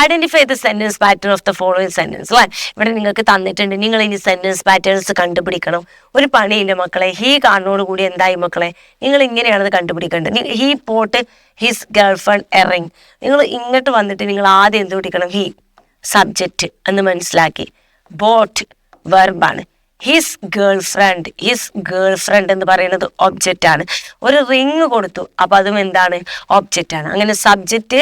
Speaker 1: Identify the sentence pattern of the following sentence. അല്ലേ, ഇവിടെ നിങ്ങൾക്ക് തന്നിട്ടുണ്ട്. നിങ്ങൾ ഇനി സെന്റൻസ് പാറ്റേൺസ് കണ്ടുപിടിക്കണം. ഒരു പണിയില്ല മക്കളെ. ഹീ കാണോട് കൂടി എന്തായി മക്കളെ, നിങ്ങൾ ഇങ്ങനെയാണത് കണ്ടുപിടിക്കേണ്ടത്. He pot his girl friend A ring. നിങ്ങൾ ഇങ്ങോട്ട് വന്നിട്ട് നിങ്ങൾ ആദ്യം എന്ത് പിടിക്കണം, ഹീ സബ്ജക്റ്റ് എന്ന് മനസ്സിലാക്കി. ബോട്ട് വെർബാണ്. ഹിസ് ഗേൾ ഫ്രണ്ട് എന്ന് പറയുന്നത് ഒബ്ജക്റ്റ് ആണ്. ഒരു റിങ് കൊടുത്തു, അപ്പൊ അതും എന്താണ്, ഒബ്ജക്റ്റ് ആണ്. അങ്ങനെ സബ്ജക്റ്റ്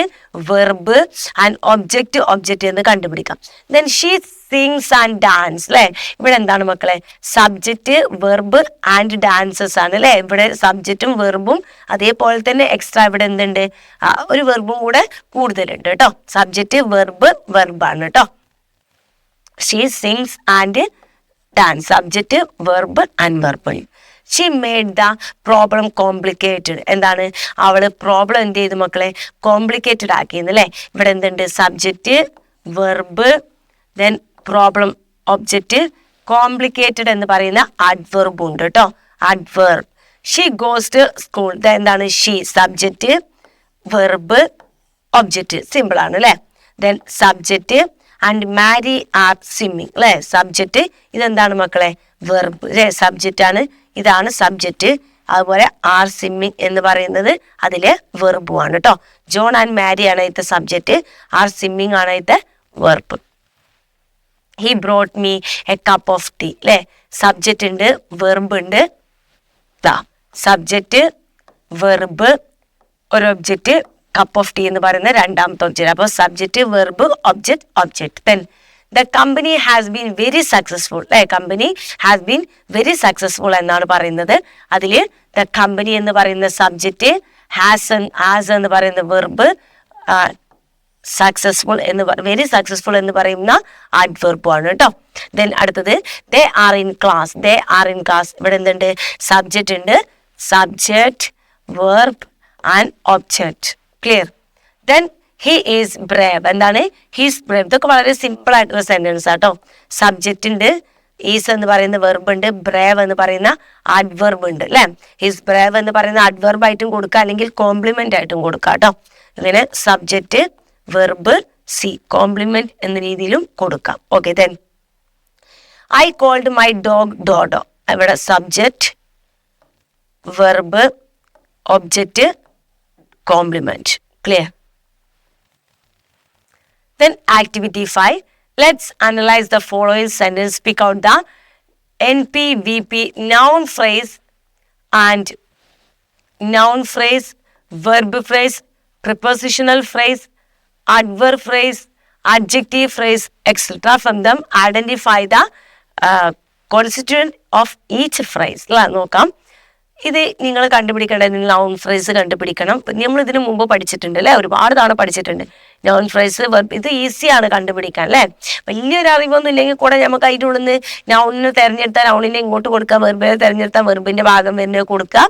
Speaker 1: വെർബ് ആൻഡ് ഒബ്ജക്റ്റ് എന്ന് കണ്ടുപിടിക്കാം. Then she sings and dance. അല്ലെ, ഇവിടെ എന്താണ് മക്കളെ, സബ്ജക്റ്റ് വെർബ് ആൻഡ് ഡാൻസസ് ആണ്. അല്ലെ, ഇവിടെ സബ്ജക്റ്റും വെർബും അതേപോലെ തന്നെ എക്സ്ട്രാ ഇവിടെ എന്തുണ്ട്, ഒരു വെർബും കൂടെ കൂടുതലുണ്ട് കേട്ടോ. സബ്ജക്റ്റ് വെർബാണ് കേട്ടോ. She sings and dance, subject verb and verbal. She made the problem complicated. എന്താണ്, അവള് പ്രോബ്ലം എന്ത് ചെയ്തു മക്കളെ, കോംപ്ലിക്കേറ്റഡ് ആക്കിയെന്ന്. അല്ലേ, ഇവിടെ എന്തുണ്ട്, subject verb then problem object. Complicated എന്ന് പറയുന്ന അഡ്വർബ് ഉണ്ട് കേട്ടോ, adverb. She goes to school. എന്താണ്, she subject verb object, simple ആണ് അല്ലേ. Then subject and Mary are swimming. അല്ലെ, സബ്ജക്റ്റ് ഇതെന്താണ് മക്കളെ, വെർബ് അല്ലെ, സബ്ജക്റ്റ് ആണ്, ഇതാണ് സബ്ജക്റ്റ്. അതുപോലെ ആർ സ്വിമ്മിങ് എന്ന് പറയുന്നത് അതിലെ വെർബുമാണ് കേട്ടോ. ജോൺ ആൻഡ് മാരി ആണ് ഇതിന്റെ സബ്ജക്റ്റ്, ആർ സ്വിമ്മിങ് ആണ് ഇതിന്റെ verb. He brought me a cup of tea. അല്ലെ, സബ്ജക്റ്റ് ഉണ്ട്, വെർബ് ഉണ്ട്. സബ്ജക്റ്റ് വെർബ് ഒരു ഒബ്ജക്റ്റ്, കപ്പ് ഓഫ് ടീ എന്ന് പറയുന്ന രണ്ടാമത്തെ ഒബ്ജക്റ്റ്. അപ്പോൾ subject verb object. Then the company has been very successful. അല്ലെ, company has been very successful എന്നാണ് പറയുന്നത്. അതിൽ ദ കമ്പനി എന്ന് പറയുന്ന സബ്ജക്റ്റ്, ഹാസ് എന്ന് പറയുന്ന വെർബ്, സക്സസ്ഫുൾ എന്ന് വെരി സക്സസ്ഫുൾ എന്ന് പറയുന്ന അഡ്വർബ് ആണ് കേട്ടോ. ദെൻ അടുത്തത് ദേ ആർ ഇൻ ക്ലാസ്. ഇവിടെ എന്തുണ്ട്, സബ്ജക്റ്റ് ഉണ്ട്, subject verb and object. Clear. Then he is Brave. എന്താണ്, ഹീസ് ബ്രേവ്. ഇതൊക്കെ വളരെ സിമ്പിൾ ആയിട്ടുള്ള സെന്റൻസ് ആട്ടോ. സബ്ജക്റ്റ് ഉണ്ട്, ഈസ് എന്ന് പറയുന്ന വെർബ് ഉണ്ട്, ബ്രേവ് എന്ന് പറയുന്ന അഡ്വർബ് ഉണ്ട്. അല്ലെ, ഹിസ് ബ്രേവ് എന്ന് പറയുന്ന അഡ്വർബ് ആയിട്ടും കൊടുക്കാം, അല്ലെങ്കിൽ കോംപ്ലിമെന്റ് ആയിട്ടും കൊടുക്കാം കേട്ടോ. ഇങ്ങനെ സബ്ജക്റ്റ് വെർബ് കോംപ്ലിമെന്റ് എന്ന രീതിയിലും കൊടുക്കാം. Okay, then I called my dog Dodo. ഇവിടെ subject verb object complement. Clear. Then activity 5. Let's analyze the following sentence. Pick out the NP-VP noun phrase and noun phrase, verb phrase, prepositional phrase, adverb phrase, adjective phrase, etc. From them, identify the constituent of each phrase. നോക്കാം, ഇത് നിങ്ങൾ കണ്ടുപിടിക്കേണ്ടത് noun phrase കണ്ടുപിടിക്കണം. നമ്മൾ ഇതിനു മുമ്പ് പഠിച്ചിട്ടുണ്ട് അല്ലെ, ഒരുപാട് തവണ പഠിച്ചിട്ടുണ്ട് നൗൺ ഫ്രേസ് വെർബ്. ഇത് ഈസിയാണ് കണ്ടുപിടിക്കാൻ അല്ലെ. വലിയൊരു അറിവൊന്നും ഇല്ലെങ്കിൽ കൂടെ നമുക്ക് അതിൻ്റെ ഉള്ളിൽ നിന്ന് നൗണിനെ തിരഞ്ഞെടുത്താൽ നൗണിനെ ഇങ്ങോട്ട് കൊടുക്കുക, വെർബിനെ തിരഞ്ഞെടുത്താൽ വെർബിന്റെ ഭാഗം വരുന്നത് കൊടുക്കുക.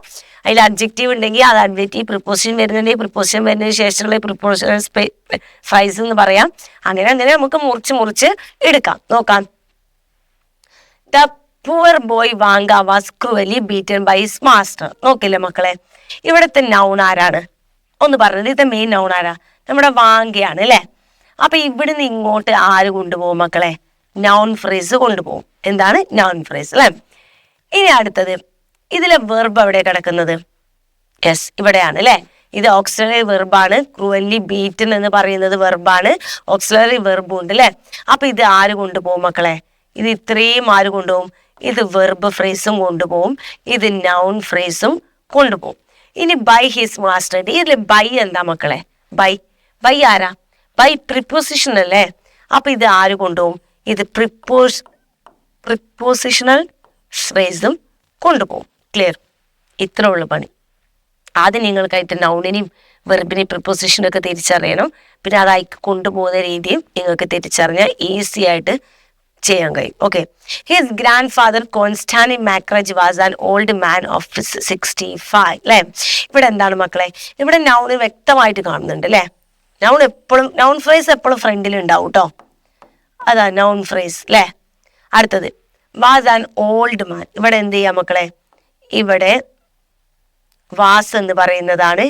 Speaker 1: അതിൽ അഡ്ജക്റ്റീവ് ഉണ്ടെങ്കിൽ അത് അഡ്ജക്റ്റീവ്, പ്രിപ്പോസിഷൻ വരുന്നുണ്ടെങ്കിൽ പ്രിപ്പോസിഷൻ വരുന്നതിന് ശേഷമുള്ള പ്രിപ്പോസിഷണൽ ഫ്രൈസ് എന്ന് പറയാം. അങ്ങനെ നമുക്ക് മുറിച്ച് എടുക്കാം. നോക്കാം. The poor boy Vanga was cruelly beaten by his master. നോക്കില്ലേ മക്കളെ, ഇവിടുത്തെ നൗൺ ആരാണ് ഒന്ന് പറഞ്ഞത്? ഇത് മെയിൻ നൗൺ ആരാ? നമ്മുടെ വാങ്കയാണ് അല്ലെ. അപ്പൊ ഇവിടുന്ന് ഇങ്ങോട്ട് ആര് കൊണ്ടുപോകും മക്കളെ? നൗൺ ഫ്രേസ് കൊണ്ടുപോകും. എന്താണ് നൗൺ ഫ്രേസ് അല്ലെ. ഇനി അടുത്തത്, ഇതിലെ വെർബ് എവിടെ കിടക്കുന്നത്? യെസ്, ഇവിടെയാണ് അല്ലെ. ഇത് ഓക്സിലറി വെർബാണ്. ക്രൂവലി ബീറ്റൻ എന്ന് പറയുന്നത് വെർബാണ്, ഓക്സിലറി വെർബും ഉണ്ട് അല്ലെ. അപ്പൊ ഇത് ആര് കൊണ്ടുപോകും മക്കളെ? ഇത് ഇത്രയും ആര് കൊണ്ടുപോകും? ഇത് വെർബ് ഫ്രേസും കൊണ്ടുപോകും, ഇത് നൗൺ ഫ്രേസും കൊണ്ടുപോകും. ഇനി ബൈ ഹിസ് മാസ്റ്റർ, ഇതിൽ ബൈ എന്താ മക്കളെ? ബൈ ആരാ? ബൈ പ്രിപ്പോസിഷൻ അല്ലേ. അപ്പൊ ഇത് ആര് കൊണ്ടുപോകും? ഇത് പ്രിപ്പോസിഷണൽ ഫ്രേസും കൊണ്ടുപോകും. ക്ലിയർ? ഇത്ര ഉള്ള പണി. ആദ്യം നിങ്ങൾക്കായിട്ട് നൗണിനെയും വെർബിനെയും പ്രിപ്പോസിഷനൊക്കെ തിരിച്ചറിയണം. പിന്നെ അതായി കൊണ്ടുപോകുന്ന രീതിയും നിങ്ങൾക്ക് തിരിച്ചറിഞ്ഞാൽ ഈസി ആയിട്ട് ചെയ്യാൻ കഴിയും. Okay. His grandfather Konstantin Makarich was an old man of 65 അല്ലെ. ഇവിടെ എന്താണ് മക്കളെ? ഇവിടെ നൗണ് വ്യക്തമായിട്ട് കാണുന്നുണ്ട് അല്ലെ. നൗൺ ഫ്രേസ് എപ്പോഴും ഫ്രണ്ടിൽ ഉണ്ടാവും കേട്ടോ. അതാ നൗൺ ഫ്രേസ് അല്ലെ. അടുത്തത് വാസ് ആൻ ഓൾഡ് മാൻ. ഇവിടെ എന്ത് ചെയ്യാം മക്കളെ? ഇവിടെ വാസ് എന്ന് പറയുന്നതാണ്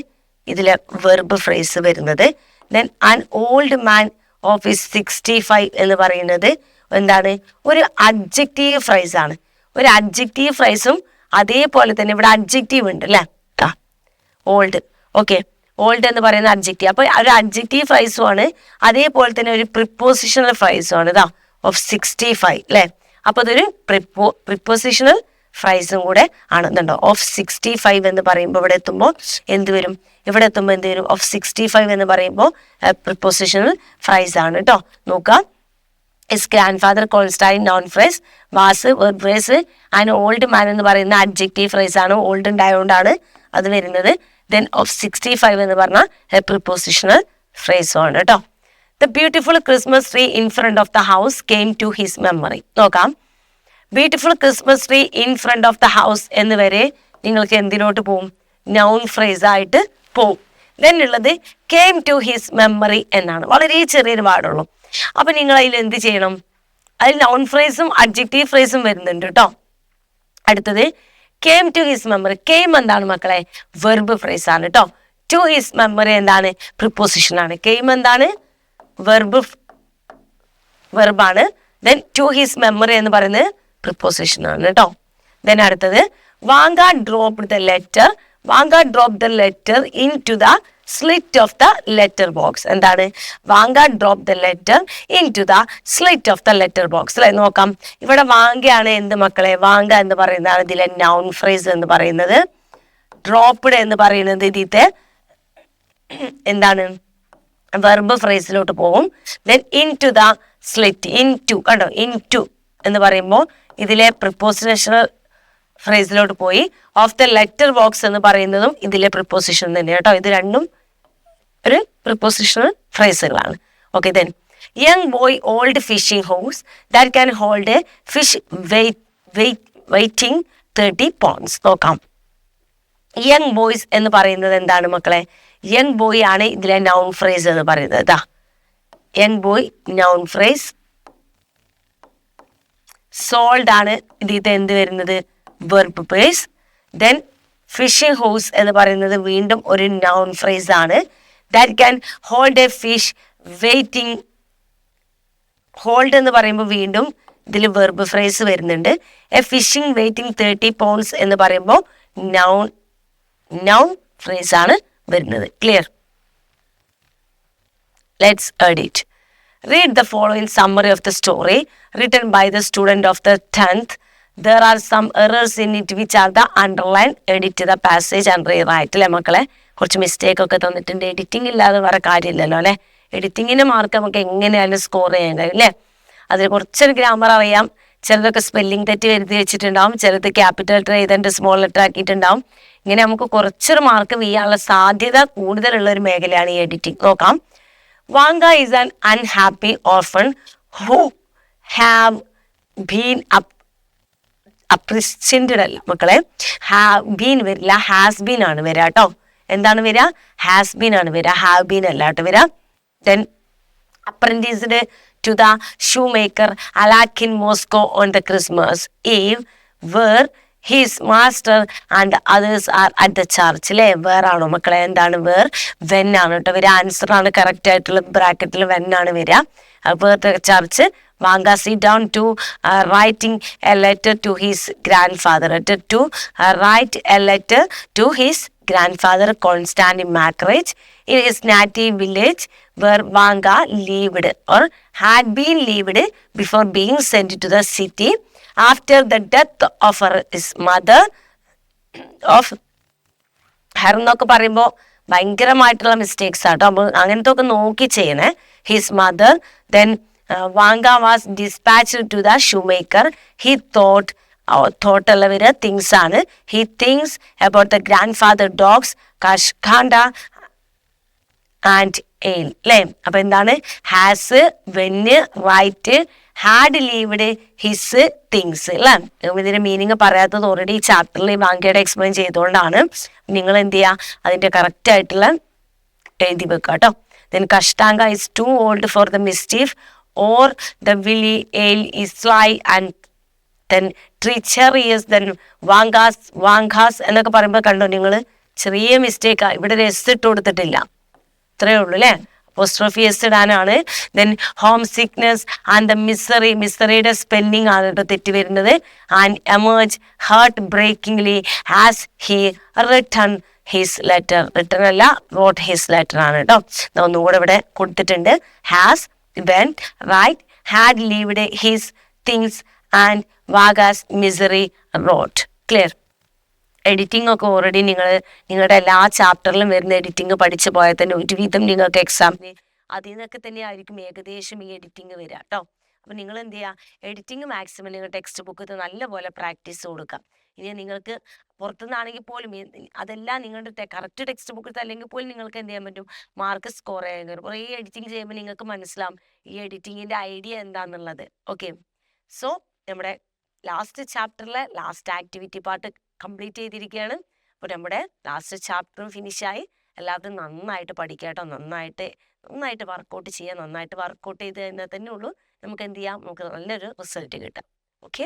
Speaker 1: ഇതിലെ വെർബ് ഫ്രേസ് വരുന്നത്. Then an old man of 65 എന്ന് പറയുന്നത് എന്താണ്? ഒരു അഡ്ജക്റ്റീവ് ഫ്രൈസ് ആണ്. ഒരു അഡ്ജക്റ്റീവ് ഫ്രൈസും അതേപോലെ തന്നെ ഇവിടെ അഡ്ജക്റ്റീവ് ഉണ്ട് അല്ലെ. ഓൾഡ്. ഓക്കെ, ഓൾഡ് എന്ന് പറയുന്ന അഡ്ജക്റ്റീവ്. അപ്പൊ ഒരു അഡ്ജക്റ്റീവ് ഫ്രൈസും ആണ്, അതേപോലെ തന്നെ ഒരു പ്രിപ്പോസിഷണൽ ഫ്രൈസും ആണ്. ഇതാ ഓഫ് 65 അല്ലെ. അപ്പൊ അതൊരു പ്രിപ്പോസിഷണൽ ഫ്രൈസും കൂടെ ആണ്. എന്നുണ്ടോ? ഓഫ് 65 എന്ന് പറയുമ്പോൾ ഇവിടെ എത്തുമ്പോൾ എന്ത് വരും? ഇവിടെ എത്തുമ്പോൾ എന്ത് വരും? ഓഫ് 65 എന്ന് പറയുമ്പോൾ പ്രിപ്പോസിഷണൽ ഫ്രൈസ് ആണ് കേട്ടോ. നോക്കാം. His grandfather Constantine noun phrase, was verb phrase, and old man എന്ന് പറയുന്ന adjective phrase ആണ്. ഓൾഡ് ഉണ്ടായതുകൊണ്ടാണ് അത് വരുന്നത്. Then of 65 എന്ന് പറഞ്ഞാൽ prepositional phrase ആണ് കേട്ടോ. The beautiful Christmas tree in front of the house came to his memory. നോക്കാം. Beautiful Christmas tree in front of the house എന്ന് വരെ നിങ്ങൾക്ക് എന്തിനോട്ട് പോവും? നൗൺ ഫ്രേസ് ആയിട്ട് പോവും. ദെൻ ഉള്ളത് കെയിം ടു ഹിസ് മെമ്മറി എന്നാണ്. വളരെ ചെറിയൊരു പാടുള്ളൂ. അപ്പൊ നിങ്ങൾ അതിൽ എന്ത് ചെയ്യണം? അതിൽ നൗൺ ഫ്രേസും അഡ്ജക്റ്റീവ് ഫ്രേസും വരുന്നുണ്ട് കേട്ടോ. അടുത്തത് came to his memory. Came എന്താണ് മക്കളെ? വെർബ് ഫ്രേസ് ആണ് കേട്ടോ. ടു ഹിസ് മെമ്മറി എന്താണ്? പ്രിപ്പോസിഷൻ ആണ്. കെയിം എന്താണ്? വെർബാണ്. ദെൻ ടു ഹിസ് മെമ്മറി എന്ന് പറയുന്നത് പ്രിപ്പോസിഷൻ ആണ് കേട്ടോ. ദെൻ അടുത്തത് Vanka drop the letter. Vanka drop the letter into the slit of the letter box. എന്താണ്? Vanka drop the letter into the slit of the letter box അല്ലെ. നോക്കാം. ഇവിടെ വാങ്കയാണ് എന്ത് മക്കളെ? വാങ്ക എന്ന് പറയുന്നതാണ് ഇതിലെ നൗൺ ഫ്രേസ് എന്ന് പറയുന്നത്. ഡ്രോപ്പ്ഡ് എന്ന് പറയുന്നത് ഇതിത്തെ എന്താണ്? വെർബ് ഫ്രേസിലോട്ട് പോകും. Then into the slit. Into കണ്ടോ? ഇൻ ടു എന്ന് പറയുമ്പോൾ ഇതിലെ പ്രിപ്പോസിഷണൽ ഫ്രേസിലോട്ട് പോയി. ഓഫ് ദ ലെറ്റർ ബോക്സ് എന്ന് പറയുന്നതും ഇതിലെ പ്രിപ്പോസിഷൻ തന്നെ കേട്ടോ. ഇത് രണ്ടും ഒരു പ്രിപ്പോസിഷണൽ ഫ്രേസുകളാണ്. Okay. Then young boy old fishing house that can hold a fish weighting 30 pounds. നോക്കാം. യങ് ബോയ്സ് എന്ന് പറയുന്നത് എന്താണ് മക്കളെ? യങ് ബോയ് ആണ് ഇതിലെ നൗൺ ഫ്രേസ് എന്ന് പറയുന്നത്. ഇതാ young boy noun phrase. Sold ആണ് ഇതിത്തെ എന്ത് വരുന്നത്? Verb phrase. Then fishing house എന്ന് പറയുന്നത് വീണ്ടും ഒരു നൗൺ ഫ്രേസ് ആണ്. That can hold a fish waiting. Hold എന്ന് പറയുമ്പോൾ വീണ്ടും ഇതിൽ വെർബ് ഫ്രേസ് വരുന്നുണ്ട്. എ ഫിഷിംഗ് വെയിറ്റിംഗ് 30 pounds എന്ന് പറയുമ്പോൾ നൗൺ ഫ്രേസ് ആണ് വരുന്നത്. Clear? Let's edit. Read the following summary of the story written by the student of the 10th. There are some errors in it which are the underline. Edit the passage and rewrite. അല്ലെ മക്കളെ? കുറച്ച് mistake ഒക്കെ തന്നിട്ടുണ്ട്. Editing ഇല്ലാതെ വേറെ കാര്യമില്ലല്ലോ അല്ലെ. എഡിറ്റിങ്ങിന് mark നമുക്ക് എങ്ങനെയായാലും സ്കോർ ചെയ്യാൻ കഴിയും അല്ലേ. അതിൽ കുറച്ചൊരു ഗ്രാമർ അറിയാം, ചിലതൊക്കെ സ്പെല്ലിംഗ് തെറ്റ് വരുത്തി വെച്ചിട്ടുണ്ടാവും, ചിലത് ക്യാപിറ്റൽ ലെറ്റർ എഴുതേണ്ട സ്മോൾ ലെറ്റർ ആക്കിയിട്ടുണ്ടാവും. ഇങ്ങനെ നമുക്ക് കുറച്ചൊരു മാർക്ക് വീഴാനുള്ള സാധ്യത കൂടുതലുള്ള ഒരു മേഖലയാണ് ഈ എഡിറ്റിംഗ്. നോക്കാം. Vanka is an unhappy orphan who have been apprenticed അല്ല മക്കളെ, ഹാവ് ബീൻ വരില്ല, ഹാസ് ബീൻ ആണ് വരിക കേട്ടോ. എന്താണ് വരിക? ഹാസ് ബീൻ ആണ് വരിക, ഹാവ് ബീൻ അല്ല കേട്ടോ വരിക. Then apprenticed to the shoemaker Alak in Moscow on the Christmas Eve, where his master and others are at the church. അല്ലേ, വേർ ആണോ മക്കളെ? എന്താണ് വേർ? വെൻ ആണ് കേട്ടോ വരിക. ആൻസർ ആണ് കറക്റ്റ് ആയിട്ടുള്ള ബ്രാക്കറ്റിൽ വെൻ ആണ് വരിക. Where church. Vanka sit down to writing a letter to his grandfather. To write a letter to his grandfather Konstantin Makarich in his native village where Vanga lived or had been lived before being sent to the city after the death of his mother of her എന്നൊക്കെ പറയുമ്പോൾ ഭയങ്കരമായിട്ടുള്ള mistakes ആട്ടോ. അപ്പോൾ അങ്ങനത്തെ ഒക്കെ നോക്കി ചെയ്യണേ. His mother. Then Vanga was dispatched to the shoemaker. He thought ഉള്ളവര് തിങ്സ് ആണ്. He thinks about the grandfather dogs Kashkanda and ale. അല്ലേ, അപ്പൊ എന്താണ്? Has, when, right, had leaved, his, things. അല്ലേ, ഇതിന്റെ മീനിങ് പറയാത്തത് ഓൾറെഡി ഈ ചാപ്റ്ററിൽ വാങ്കയുടെ എക്സ്പ്ലെയിൻ ചെയ്തുകൊണ്ടാണ്. നിങ്ങൾ എന്ത് ചെയ്യുക, അതിന്റെ കറക്റ്റ് ആയിട്ടുള്ള എഴുതി വെക്കുക കേട്ടോ. Then Kashtanga is too old for the mischief, or the willy ale is sly and then treacherous. Then Vangas എന്നൊക്കെ പറയുമ്പോൾ കണ്ടോ നിങ്ങൾ, ചെറിയ മിസ്റ്റേക്കാണ്. ഇവിടെ ഒരു എസ് ഇട്ട് കൊടുത്തിട്ടില്ല, ഇത്രയേ ഉള്ളൂ അല്ലേ. അപ്പോസ്ട്രോഫി എസ് ഇടാനാണ്. Then homesickness and the misery, മിസറിയുടെ സ്പെല്ലിംഗ് ആണ് കേട്ടോ തെറ്റി വരുന്നത്. And emerge heartbreakingly has he written his letter. Written അല്ല, റോട്ട് ഹിസ് ലെറ്റർ ആണ് കേട്ടോ. ഒന്നുകൂടെ ഇവിടെ കൊടുത്തിട്ടുണ്ട്. Has, when, write, had leaved, his, things and wages, misery, wrote. Clear? Editing ഒക്കെ ഓൾറെഡി നിങ്ങളുടെ എല്ലാ ചാപ്റ്ററിലും വരുന്ന എഡിറ്റിംഗ് പഠിച്ചു പോയാൽ തന്നെ ഒരുവിധം നിങ്ങൾക്ക് എക്സാമിന് അതിൽ നിന്നൊക്കെ തന്നെ ആയിരിക്കും ഏകദേശം ഈ എഡിറ്റിംഗ് വരിക കേട്ടോ. അപ്പം നിങ്ങൾ എന്ത് ചെയ്യുക, എഡിറ്റിംഗ് മാക്സിമം നിങ്ങൾ ടെക്സ്റ്റ് ബുക്ക് നല്ലപോലെ പ്രാക്ടീസ് കൊടുക്കാം. ഇനി നിങ്ങൾക്ക് പുറത്തുനിന്നാണെങ്കിൽ പോലും അതെല്ലാം നിങ്ങളുടെ കറക്റ്റ് ടെക്സ്റ്റ് ബുക്കിൽ അല്ലെങ്കിൽ പോലും നിങ്ങൾക്ക് എന്ത് ചെയ്യാൻ പറ്റും, മാർക്ക് സ്കോർ ചെയ്യാൻ പറ്റും. കുറേ എഡിറ്റിംഗ് ചെയ്യുമ്പോൾ നിങ്ങൾക്ക് മനസ്സിലാവും ഈ എഡിറ്റിങ്ങിൻ്റെ ഐഡിയ എന്താണെന്നുള്ളത്. ഓക്കെ, സോ നമ്മുടെ ലാസ്റ്റ് ചാപ്റ്ററിലെ ലാസ്റ്റ് ആക്ടിവിറ്റി പാർട്ട് കംപ്ലീറ്റ് ചെയ്തിരിക്കുകയാണ്. അപ്പോൾ നമ്മുടെ ലാസ്റ്റ് ചാപ്റ്ററും ഫിനിഷായി. എല്ലാവരും നന്നായിട്ട് പഠിക്കുക കേട്ടോ. നന്നായിട്ട് വർക്കൗട്ട് ചെയ്യുക. നന്നായിട്ട് വർക്കൗട്ട് ചെയ്ത് കഴിഞ്ഞാൽ തന്നെ ഉള്ളൂ നമുക്ക് എന്ത് ചെയ്യാം, നമുക്ക് നല്ലൊരു റിസൾട്ട് കിട്ടാം. ഓക്കെ.